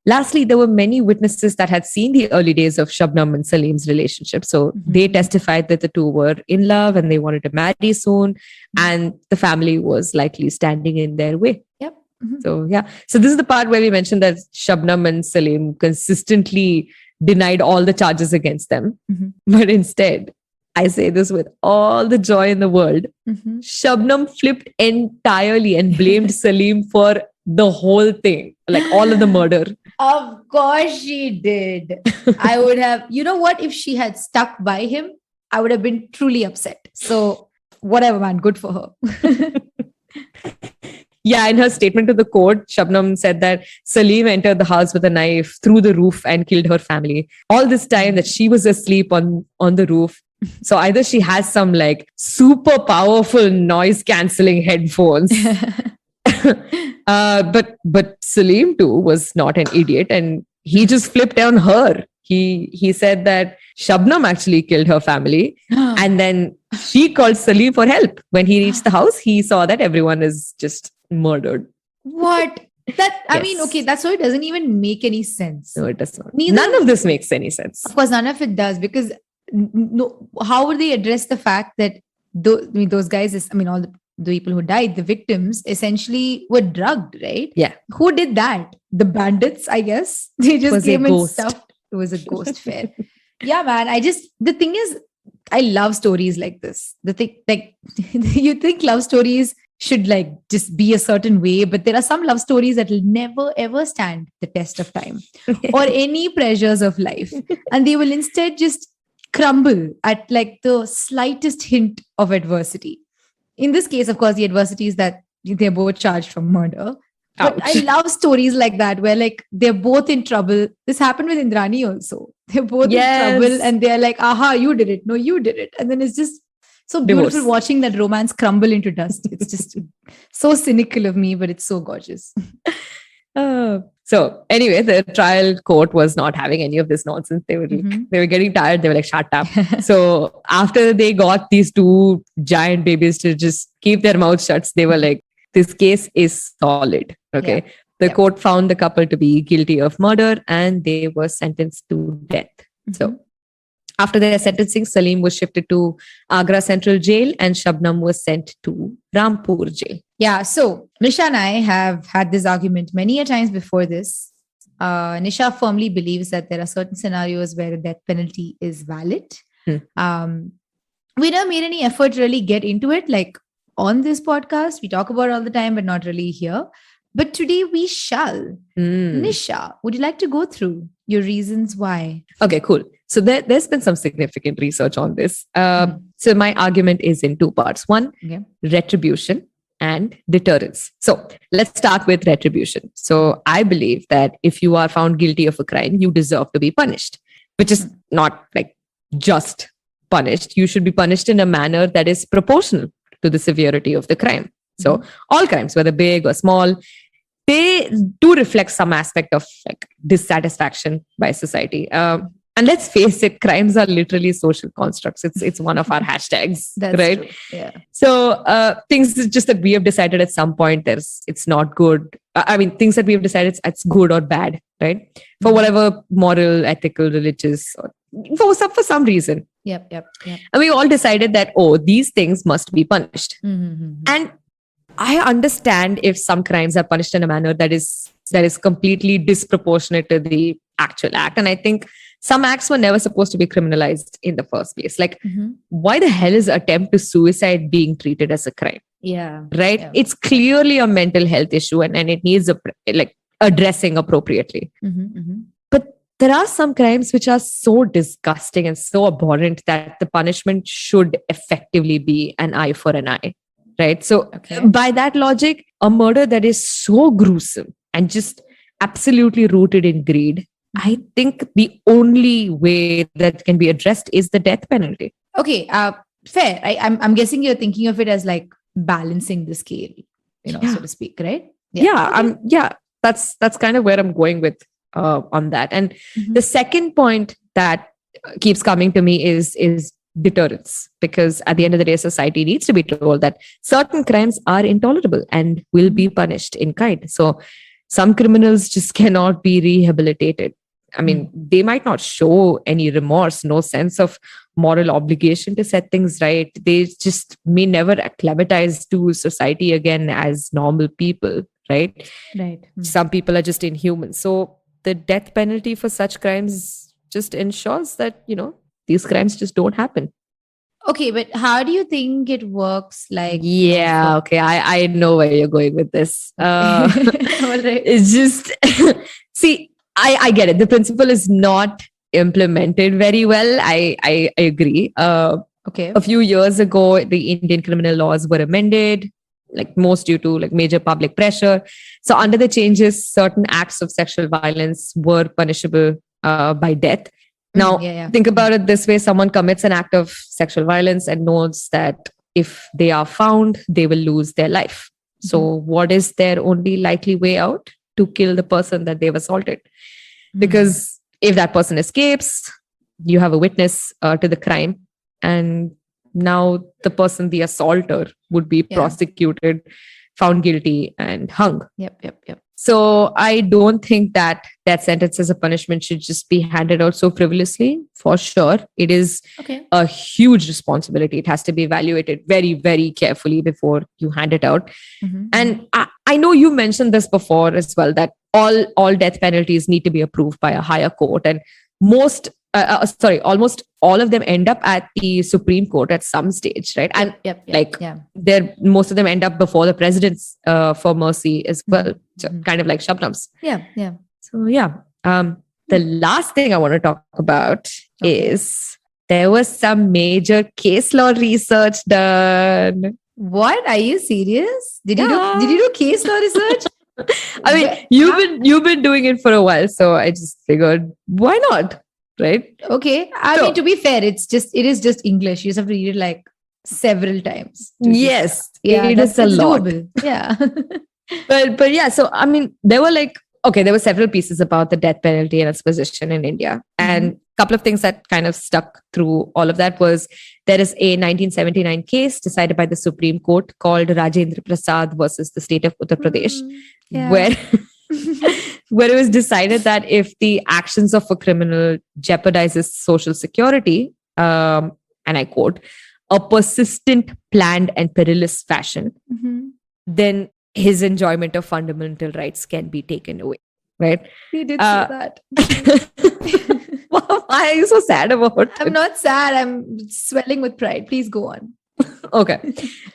Lastly, there were many witnesses that had seen the early days of Shabnam and Saleem's relationship. So they testified that the two were in love and they wanted to marry soon. And the family was likely standing in their way. Yep. So, yeah. So this is the part where we mentioned that Shabnam and Saleem consistently denied all the charges against them. But instead, I say this with all the joy in the world, Shabnam flipped entirely and blamed Saleem for the whole thing, like all of the murder. Of course she did. I would have, you know what? If she had stuck by him, I would have been truly upset. So whatever, man, good for her. Yeah, in her statement to the court, Shabnam said that Saleem entered the house with a knife through the roof and killed her family. All this time that she was asleep on the roof. So either she has some like super powerful noise cancelling headphones. But Saleem too was not an idiot, and he just flipped on her. He said that Shabnam actually killed her family, and then she called Saleem for help. When he reached the house, he saw that everyone is just murdered. What? That I Yes. mean, okay, that's why it doesn't even make any sense. No, it does not. Neither- None of this makes any sense. Of course, none of it does, because no, how would they address the fact that those guys, all the people who died, the victims, essentially were drugged, right? Yeah. Who did that? The bandits, I guess. They just Was a came and ghost. stuffed. It was a ghost fair. Yeah, man. The thing is, I love stories like this. The thing, like, you think love stories should like just be a certain way, but there are some love stories that will never ever stand the test of time or any pressures of life, and they will instead just crumble at like the slightest hint of adversity. In this case, of course, the adversity is that they're both charged for murder. But Ouch. I love stories like that where like they're both in trouble. This happened with Indrani also. They're both Yes. in trouble and they're like, aha, you did it. No, you did it. And then it's just so beautiful Divorce. watching that romance crumble into dust. It's just so cynical of me, but it's so gorgeous. So anyway, the trial court was not having any of this nonsense. They were they were getting tired. They were like, shut up. So after they got these two giant babies to just keep their mouths shut, they were like, this case is solid. Okay. Yeah. The Yeah. court found the couple to be guilty of murder and they were sentenced to death. So after their sentencing, Saleem was shifted to Agra Central Jail and Shabnam was sent to Rampur Jail. Yeah, so Nisha and I have had this argument many a times before this. Nisha firmly believes that there are certain scenarios where the death penalty is valid. We never made any effort to really get into it. Like on this podcast, we talk about it all the time, but not really here. But today we shall. Nisha, would you like to go through your reasons why? Okay, cool. So there's been some significant research on this. So my argument is in two parts. One, Okay. retribution and deterrence. So let's start with retribution. So I believe that if you are found guilty of a crime, you deserve to be punished, which is not like just punished. You should be punished in a manner that is proportional to the severity of the crime. So all crimes, whether big or small, they do reflect some aspect of like dissatisfaction by society. And let's face it, crimes are literally social constructs. It's one of our hashtags, That's right? true. Yeah. So things is just that we have decided at some point it's not good. Things that we have decided it's good or bad, right? For whatever moral, ethical, religious, or for some reason. Yep. And we all decided that, these things must be punished. And I understand if some crimes are punished in a manner that is completely disproportionate to the actual act. And I think some acts were never supposed to be criminalized in the first place. Like, why the hell is attempt to suicide being treated as a crime? Yeah. Right? Yeah. It's clearly a mental health issue and it needs addressing appropriately. But there are some crimes which are so disgusting and so abhorrent that the punishment should effectively be an eye for an eye. Right. So by that logic, a murder that is so gruesome and just absolutely rooted in greed, I think the only way that can be addressed is the death penalty. Okay. Fair. I'm guessing you're thinking of it as like balancing the scale, so to speak, right? Yeah. that's kind of where I'm going with on that. And Mhm. the second point that keeps coming to me is deterrence, because at the end of the day, society needs to be told that certain crimes are intolerable and will be punished in kind. So some criminals just cannot be rehabilitated. I mean, they might not show any remorse, no sense of moral obligation to set things right. They just may never acclimatize to society again as normal people, right? Right. Some people are just inhuman. So the death penalty for such crimes just ensures that, these crimes just don't happen. Okay, but how do you think it works? Like, Yeah, okay. I know where you're going with this. All right. It's just, see, I get it. The principle is not implemented very well. I agree. Okay. A few years ago, the Indian criminal laws were amended, like most due to like major public pressure. So under the changes, certain acts of sexual violence were punishable by death. Now, yeah. think about it this way. Someone commits an act of sexual violence and knows that if they are found, they will lose their life. So what is their only likely way out? To kill the person that they've assaulted. Because if that person escapes, you have a witness to the crime. And now the person, the assaulter, would be prosecuted, found guilty, and hung. Yep. So I don't think that death sentence as a punishment should just be handed out so frivolously. For sure, it is a huge responsibility. It has to be evaluated very, very carefully before you hand it out. And I know you mentioned this before as well, that all death penalties need to be approved by a higher court, and almost all of them end up at the Supreme Court at some stage, right? And most of them end up before the presidents for mercy as well, so kind of like Shabnam's. Yeah. So the last thing I want to talk about is there was some major case law research done. What? Are you serious? Did you do case law research? I mean, you've been doing it for a while, so I just figured, why not? Right? Okay. I mean, to be fair, it is just English. You just have to read it like several times. Yes. It is a lot. Doable. Yeah. but yeah, so I mean, there were several pieces about the death penalty and its position in India. And a couple of things that kind of stuck through all of that was there is a 1979 case decided by the Supreme Court called Rajendra Prasad versus the state of Uttar Pradesh, where it was decided that if the actions of a criminal jeopardizes social security, and I quote, a persistent, planned, and perilous fashion, then his enjoyment of fundamental rights can be taken away. Right? He did say that. Why are you so sad about it? I'm not sad. I'm swelling with pride. Please go on. Okay.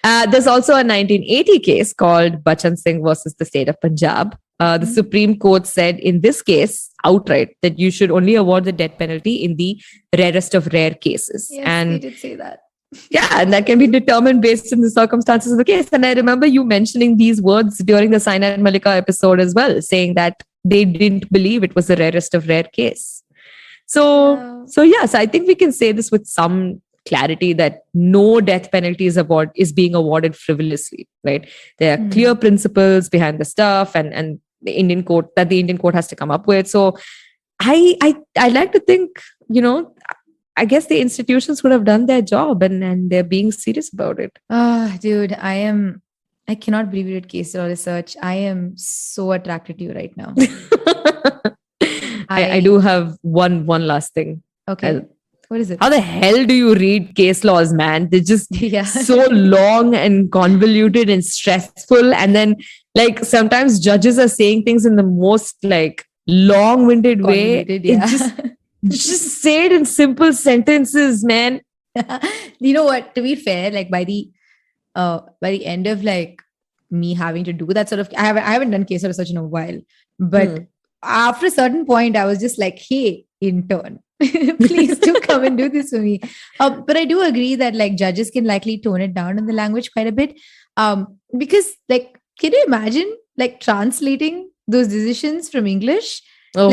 There's also a 1980 case called Bachan Singh versus the state of Punjab. The Supreme Court said in this case outright that you should only award the death penalty in the rarest of rare cases. Yes, and they did say that. Yeah, and that can be determined based on the circumstances of the case. And I remember you mentioning these words during the Saina and Malika episode as well, saying that they didn't believe it was the rarest of rare case. So yes, I think we can say this with some clarity that no death penalty is being awarded frivolously, right? There are clear principles behind the stuff and the Indian court has to come up with. So I like to think, I guess the institutions would have done their job and they're being serious about it. Dude, I cannot believe you did case law research. I am so attracted to you right now. I do have one last thing. Okay. What is it? How the hell do you read case laws, man? They're just so long and convoluted and stressful. And then like sometimes judges are saying things in the most like long-winded way. Just say it in simple sentences, man. You know what? To be fair, like by the end of like me having to do that sort of, I haven't done case research in a while, but after a certain point, I was just like, hey, intern, please do come and do this for me. But I do agree that like judges can likely tone it down in the language quite a bit, because like, can you imagine like translating those decisions from English? God.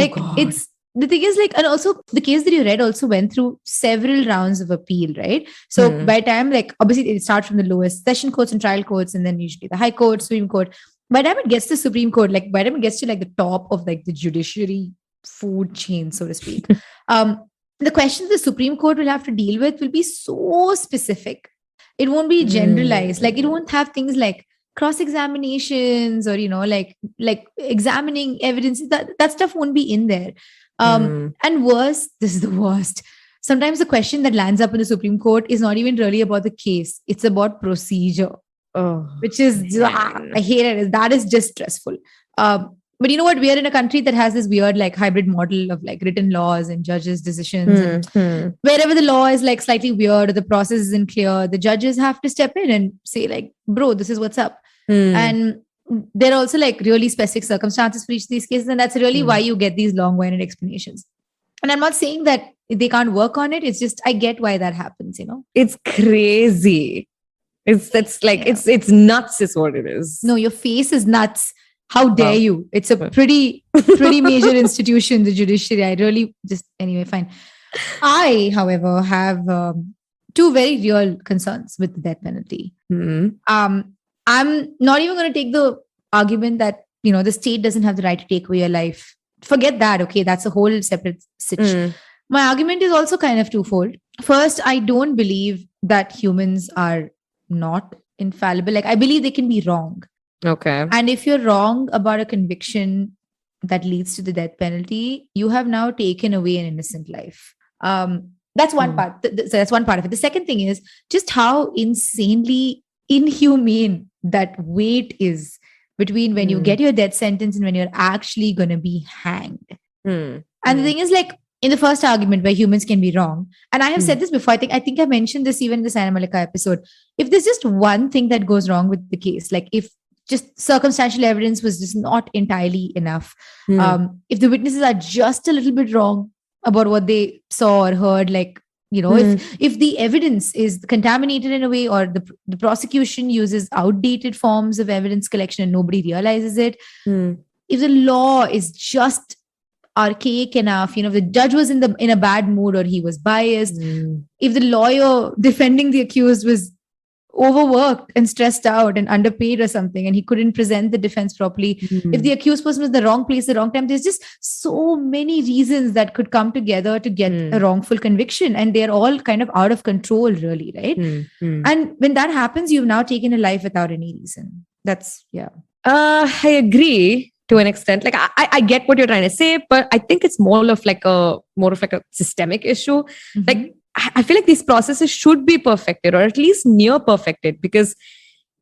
The thing is like, and also the case that you read also went through several rounds of appeal, right? So by the time, like, obviously it starts from the lowest session courts and trial courts, and then usually the high court, Supreme Court. by the time it gets to Supreme Court, like by the time it gets to like the top of like the judiciary food chain, so to speak, the questions the Supreme Court will have to deal with will be so specific. It won't be generalized. Like it won't have things like cross examinations or like examining evidence. That stuff won't be in there. And worse, this is the worst. Sometimes the question that lands up in the Supreme Court is not even really about the case. It's about procedure, which is, I hate it. That is just stressful. But you know what? We are in a country that has this weird like hybrid model of like written laws and judges' decisions. And wherever the law is like slightly weird or the process isn't clear, the judges have to step in and say like, bro, this is what's up. And there are also like really specific circumstances for each of these cases. And that's really why you get these long-winded explanations. And I'm not saying that they can't work on it. It's just, I get why that happens, It's crazy. It's nuts is what it is. No, your face is nuts. How dare you? It's a pretty major institution, the judiciary. I really anyway, fine. I, however, have two very real concerns with the death penalty. I'm not even going to take the argument that, the state doesn't have the right to take away your life. Forget that. Okay. That's a whole separate situation. My argument is also kind of twofold. First, I don't believe that humans are not infallible. Like I believe they can be wrong. Okay. And if you're wrong about a conviction that leads to the death penalty, you have now taken away an innocent life. That's one part. So that's one part of it. The second thing is just how insanely inhumane that wait is between when you get your death sentence and when you're actually going to be hanged. And the thing is, like, in the first argument where humans can be wrong, and I have said this before, I think I mentioned this even in the Sana Malika episode. If there's just one thing that goes wrong with the case, like if just circumstantial evidence was just not entirely enough, if the witnesses are just a little bit wrong about what they saw or heard, like, if the evidence is contaminated in a way, or the prosecution uses outdated forms of evidence collection and nobody realizes it, if the law is just archaic enough, the judge was in a bad mood or he was biased, if the lawyer defending the accused was overworked and stressed out and underpaid or something, and he couldn't present the defense properly, if the accused person was in the wrong place at the wrong time, there's just so many reasons that could come together to get a wrongful conviction, and they're all kind of out of control, really, right? And when that happens, you've now taken a life without any reason. That's I agree to an extent. Like I get what you're trying to say, but I think it's more of like a systemic issue. Like I feel like these processes should be perfected, or at least near perfected, because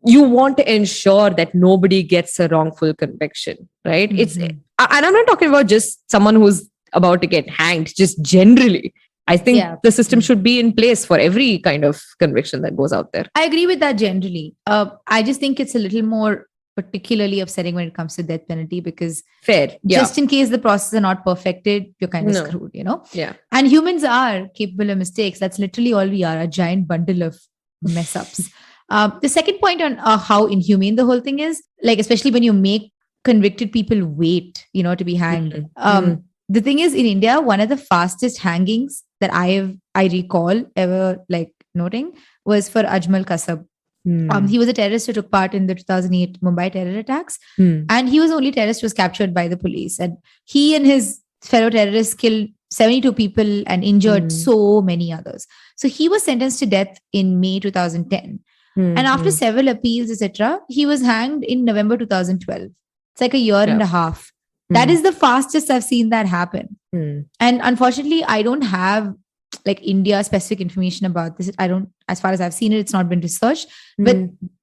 you want to ensure that nobody gets a wrongful conviction, right? And I'm not talking about just someone who's about to get hanged, just generally. I think the system should be in place for every kind of conviction that goes out there. I agree with that generally. I just think it's a little more particularly upsetting when it comes to death penalty, because just in case the process are not perfected, you're kind of screwed, And humans are capable of mistakes. That's literally all we are, a giant bundle of mess ups. The second point on how inhumane the whole thing is, like, especially when you make convicted people wait, to be hanged. The thing is, in India, one of the fastest hangings that I recall ever like noting was for Ajmal Kasab. He was a terrorist who took part in the 2008 Mumbai terror attacks, and he was the only terrorist who was captured by the police. And he and his fellow terrorists killed 72 people and injured so many others. So he was sentenced to death in May 2010. And after several appeals, etc., he was hanged in November 2012. It's like a year and a half. That is the fastest I've seen that happen. And unfortunately, I don't have like India specific information about this. I don't, as far as I've seen it, it's not been researched. But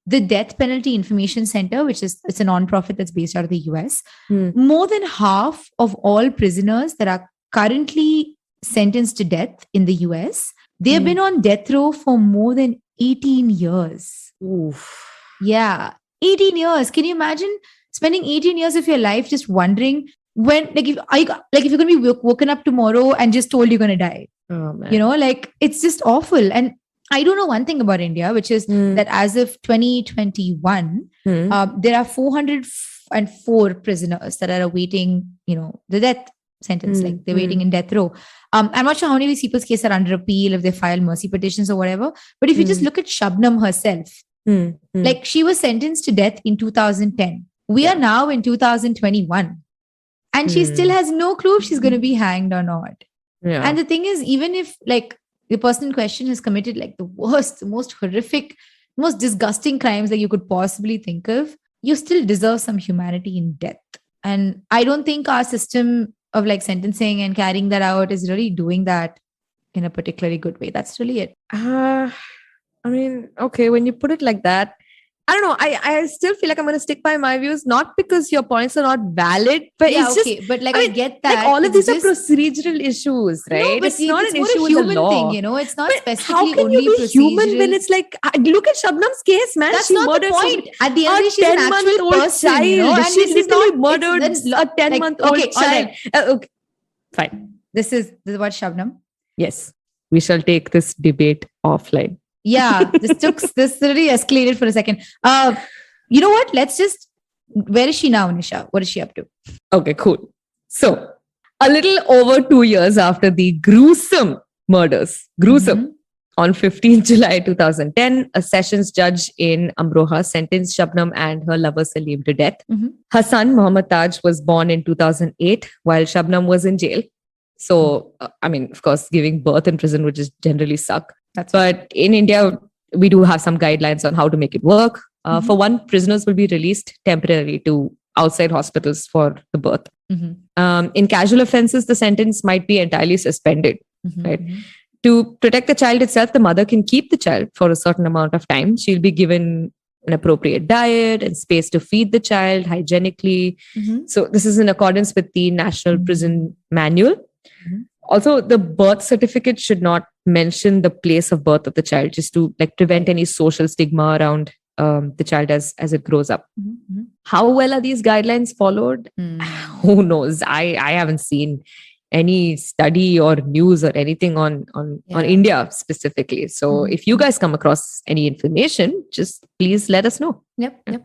the Death Penalty Information Center, it's a non-profit that's based out of the US, more than half of all prisoners that are currently sentenced to death in the US, they've been on death row for more than 18 years. Oof. Yeah, 18 years. Can you imagine spending 18 years of your life just wondering when, if you're going to be woken up tomorrow and just told you're going to die? Oh, man. Like, it's just awful. And I don't know one thing about India, which is that as of 2021, there are 404 prisoners that are awaiting, the death sentence. Like they're waiting in death row. I'm not sure how many of these people's cases are under appeal, if they file mercy petitions or whatever. But if you just look at Shabnam herself, like she was sentenced to death in 2010. We are now in 2021. And she still has no clue if she's going to be hanged or not. Yeah. And the thing is, even if like the person in question has committed like the worst, the most horrific, most disgusting crimes that you could possibly think of, you still deserve some humanity in death. And I don't think our system of like sentencing and carrying that out is really doing that in a particularly good way. That's really it. I mean, okay, when you put it like that, I don't know. I still feel like I'm going to stick by my views, not because your points are not valid, but Yeah, it's okay. just, But like I I mean, get that. like all of It's these are just- procedural issues, right? No, but it's see, not it's an more issue a with the human law. thing, you know. It's not But specifically how can only you be human procedural. when it's like, look at Shabnam's case, man. That's she not the murdered point. At the end a of the day, she's an actual 10-month-old person, child. you know. And She this is literally not murdered it's then, a 10-month-old okay, all child. right. Okay, fine. This is what Shabnam. Yes, we shall take this debate offline. Yeah, this really escalated for a second. You know what? Let's just. Where is she now, Nisha? What is she up to? Okay, cool. So, a little over 2 years after the gruesome murders, Mhm. on 15th July 2010, a sessions judge in Amroha sentenced Shabnam and her lover Saleem to death. Mhm. Her son, Mohammad Taj, was born in 2008 while Shabnam was in jail. So, I mean, of course, giving birth in prison would just generally suck. That's right. But in India, we do have some guidelines on how to make it work. For one, prisoners will be released temporarily to outside hospitals for the birth. Mhm. In casual offenses, the sentence might be entirely suspended. Mhm. Right. Mhm. To protect the child itself, the mother can keep the child for a certain amount of time. She'll be given an appropriate diet and space to feed the child hygienically. Mhm. So this is in accordance with the National Prison Manual. Mhm. Also, the birth certificate should not mention the place of birth of the child, just to like prevent any social stigma around the child as it grows up. Mhm. How well are these guidelines followed? Mhm. Who knows? I haven't seen any study or news or anything on Yeah. India specifically. So Mhm. if you guys come across any information, just please let us know. Yep. Yep.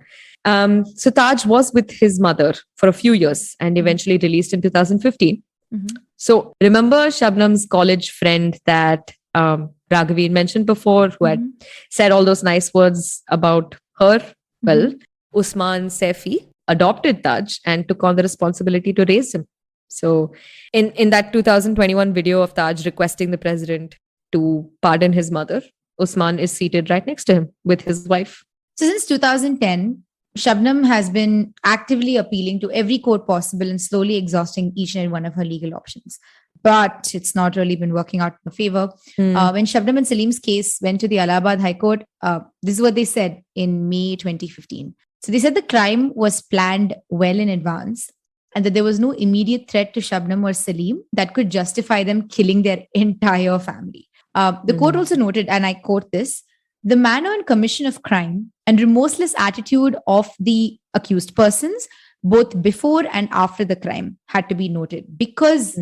So Taj was with his mother for a few years and eventually released in 2015. Mhm. So remember Shabnam's college friend that Raghaveen mentioned before, who had Mhm. said all those nice words about her? Well, Mhm. Usman Saifi adopted Taj and took on the responsibility to raise him. So in that 2021 video of Taj requesting the president to pardon his mother, Usman is seated right next to him with his wife. So since 2010, Shabnam has been actively appealing to every court possible and slowly exhausting each and every one of her legal options. But it's not really been working out in her favor. When Shabnam and Saleem's case went to the Allahabad High Court, this is what they said in May 2015. So they said the crime was planned well in advance and that there was no immediate threat to Shabnam or Saleem that could justify them killing their entire family. The court also noted, and I quote this, the manner and commission of crime and remorseless attitude of the accused persons, both before and after the crime, had to be noted because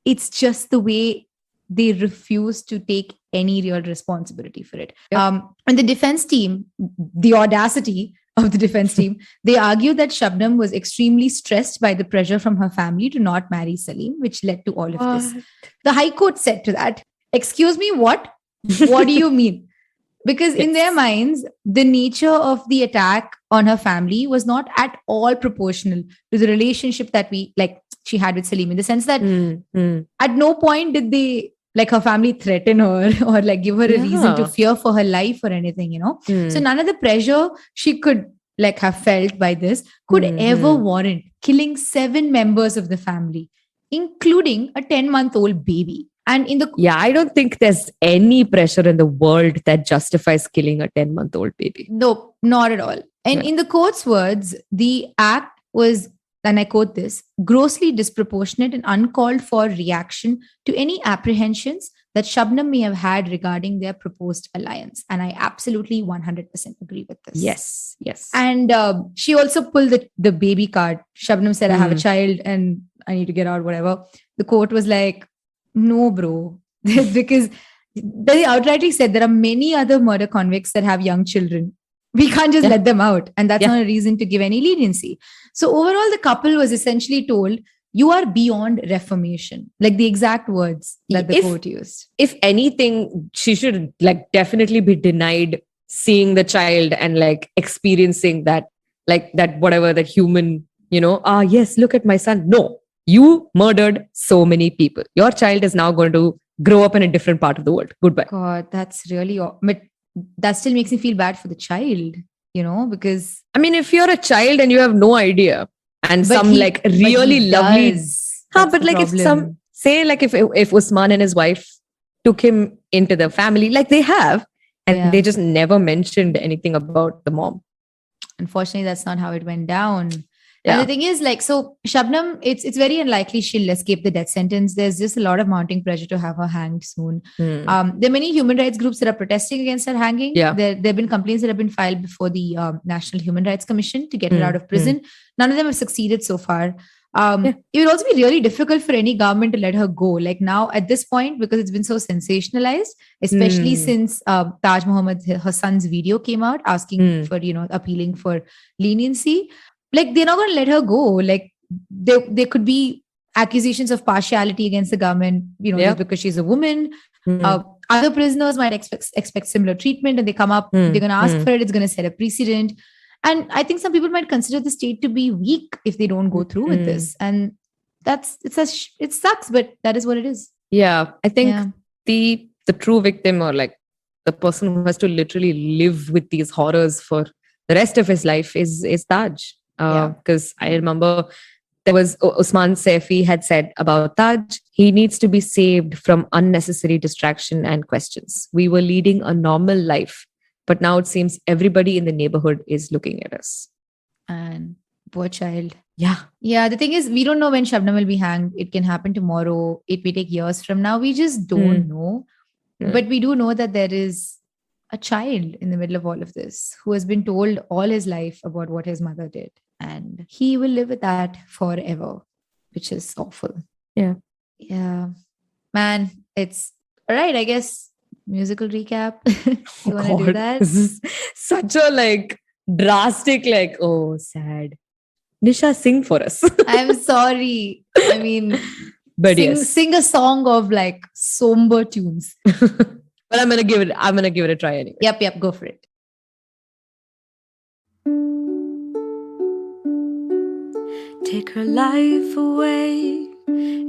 it's just the way they refuse to take any real responsibility for it. Yep. And the defense team, the audacity of the defense team, they argued that Shabnam was extremely stressed by the pressure from her family to not marry Saleem, which led to all of this. The High Court said to that, excuse me, what? What do you mean? Because in their minds, the nature of the attack on her family was not at all proportional to the relationship that she had with Saleem, in the sense that at no point did they, like, her family threaten her or like give her a reason to fear for her life or anything, you know. So none of the pressure she could like have felt by this could ever warrant killing 7 members of the family, including a 10-month-old baby. And I don't think there's any pressure in the world that justifies killing a 10-month-old baby. No, not at all. And in the court's words, the act was, and I quote this, grossly disproportionate and uncalled for reaction to any apprehensions that Shabnam may have had regarding their proposed alliance. And I absolutely 100% agree with this. Yes. And she also pulled the baby card. Shabnam said, I have a child and I need to get out, whatever. The court was like, no, bro. Because they outrightly said there are many other murder convicts that have young children. We can't just let them out. And that's not a reason to give any leniency. So overall, the couple was essentially told, you are beyond reformation. Like the exact words that the court used. If anything, she should like definitely be denied seeing the child and like experiencing that like that, whatever, that human, yes, look at my son. No, you murdered so many people. Your child is now going to grow up in a different part of the world. Goodbye. God, that's really, but that still makes me feel bad for the child, because. I mean, if you're a child and you have no idea, and But some like really lovely, does. but like if some, say like if Usman and his wife took him into the family, like they have, and they just never mentioned anything about the mom. Unfortunately, that's not how it went down. Yeah. And the thing is, like, so Shabnam, it's very unlikely she'll escape the death sentence. There's just a lot of mounting pressure to have her hanged soon. There are many human rights groups that are protesting against her hanging. Yeah. There have been complaints that have been filed before the National Human Rights Commission to get her out of prison. None of them have succeeded so far. It would also be really difficult for any government to let her go. Like now at this point, because it's been so sensationalized, especially since Taj Muhammad, her son's video came out asking for, appealing for leniency. Like they're not going to let her go. Like there could be accusations of partiality against the government, just because she's a woman. Other prisoners might expect similar treatment, and they come up, they're going to ask for it. It's going to set a precedent. And I think some people might consider the state to be weak if they don't go through with this. And it sucks, but that is what it is. Yeah. I think the true victim, or like the person who has to literally live with these horrors for the rest of his life is Taj. Because I remember there was Usman Saifi had said about Taj, he needs to be saved from unnecessary distraction and questions. We were leading a normal life, but now it seems everybody in the neighborhood is looking at us. And poor child. Yeah. Yeah. The thing is, we don't know when Shabnam will be hanged. It can happen tomorrow. It may take years from now. We just don't know. But we do know that there is a child in the middle of all of this who has been told all his life about what his mother did. And he will live with that forever, which is awful. Yeah. Yeah. Man, it's all right, I guess. Musical recap. You want to do that? This is such a like drastic, like, oh, sad. Nisha, sing for us. I'm sorry. I mean, but sing a song of like somber tunes. But I'm gonna give it a try anyway. Yep, go for it. Take her life away.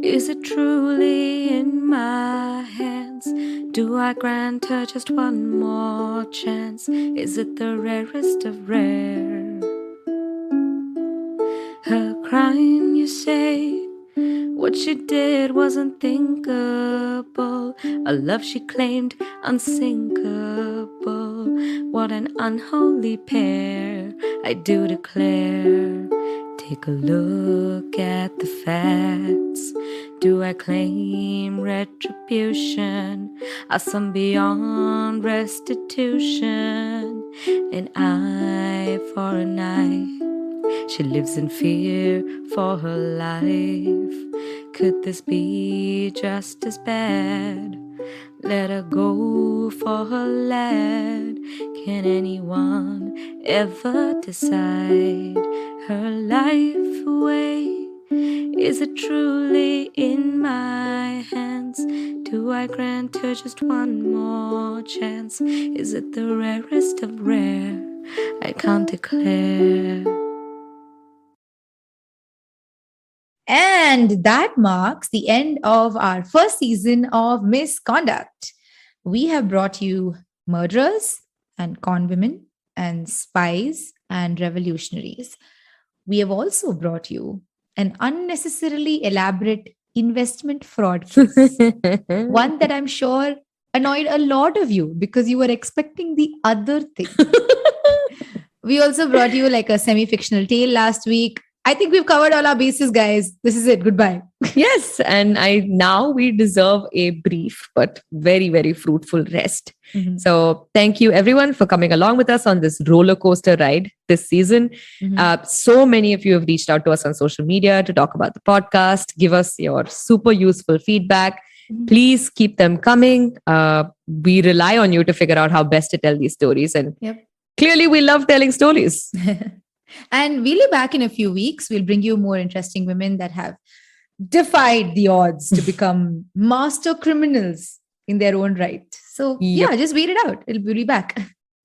Is it truly in my hands? Do I grant her just one more chance? Is it the rarest of rare? Her crime, you say? What she did was unthinkable. A love she claimed unsinkable. What an unholy pair, I do declare. Take a look at the facts. Do I claim retribution? Are some beyond restitution? An eye for an eye. She lives in fear for her life. Could this be just as bad? Let her go for her lad. Can anyone ever decide her life away? Is it truly in my hands? Do I grant her just one more chance? Is it the rarest of rare? I can't declare. And that marks the end of our first season of Misconduct. We have brought you murderers and con women and spies and revolutionaries. We have also brought you an unnecessarily elaborate investment fraud case. One that I'm sure annoyed a lot of you because you were expecting the other thing. We also brought you like a semi-fictional tale last week. I think we've covered all our bases, guys. This is it. Goodbye. Yes. And now we deserve a brief but very, very fruitful rest. Mm-hmm. So thank you everyone for coming along with us on this roller coaster ride this season. Mm-hmm. So many of you have reached out to us on social media to talk about the podcast, give us your super useful feedback. Mm-hmm. Please keep them coming. We rely on you to figure out how best to tell these stories. And clearly we love telling stories. And we'll be back in a few weeks. We'll bring you more interesting women that have defied the odds to become master criminals in their own right. So yeah, just wait it out. We'll be back.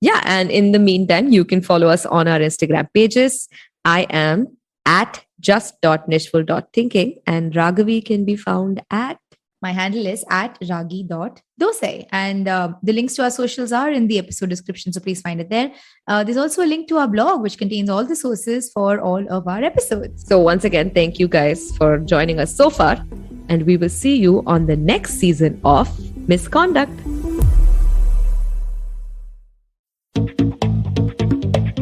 Yeah. And in the meantime, you can follow us on our Instagram pages. I am at just.nishful.thinking and Raghavi can be found at. My handle is at ragi.dosai. And the links to our socials are in the episode description, so please find it there. There's also a link to our blog, which contains all the sources for all of our episodes. So once again, thank you guys for joining us so far. And we will see you on the next season of Misconduct.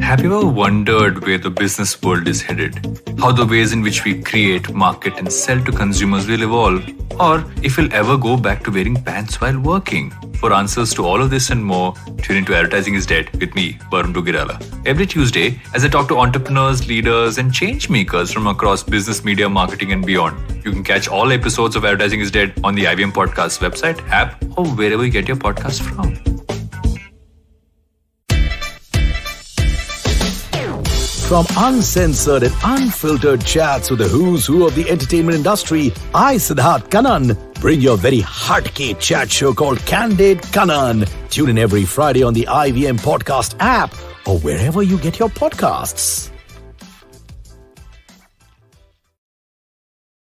Have you ever wondered where the business world is headed? How the ways in which we create, market, and sell to consumers will evolve? Or if we'll ever go back to wearing pants while working? For answers to all of this and more, tune into Advertising is Dead with me, Varun Dugirala. Every Tuesday, as I talk to entrepreneurs, leaders, and change makers from across business, media, marketing, and beyond. You can catch all episodes of Advertising is Dead on the IBM Podcast website, app, or wherever you get your podcast from. From uncensored and unfiltered chats with the who's who of the entertainment industry, I, Siddharth Kannan, bring you a very hardcore chat show called Candid Kannan. Tune in every Friday on the IVM Podcast app or wherever you get your podcasts.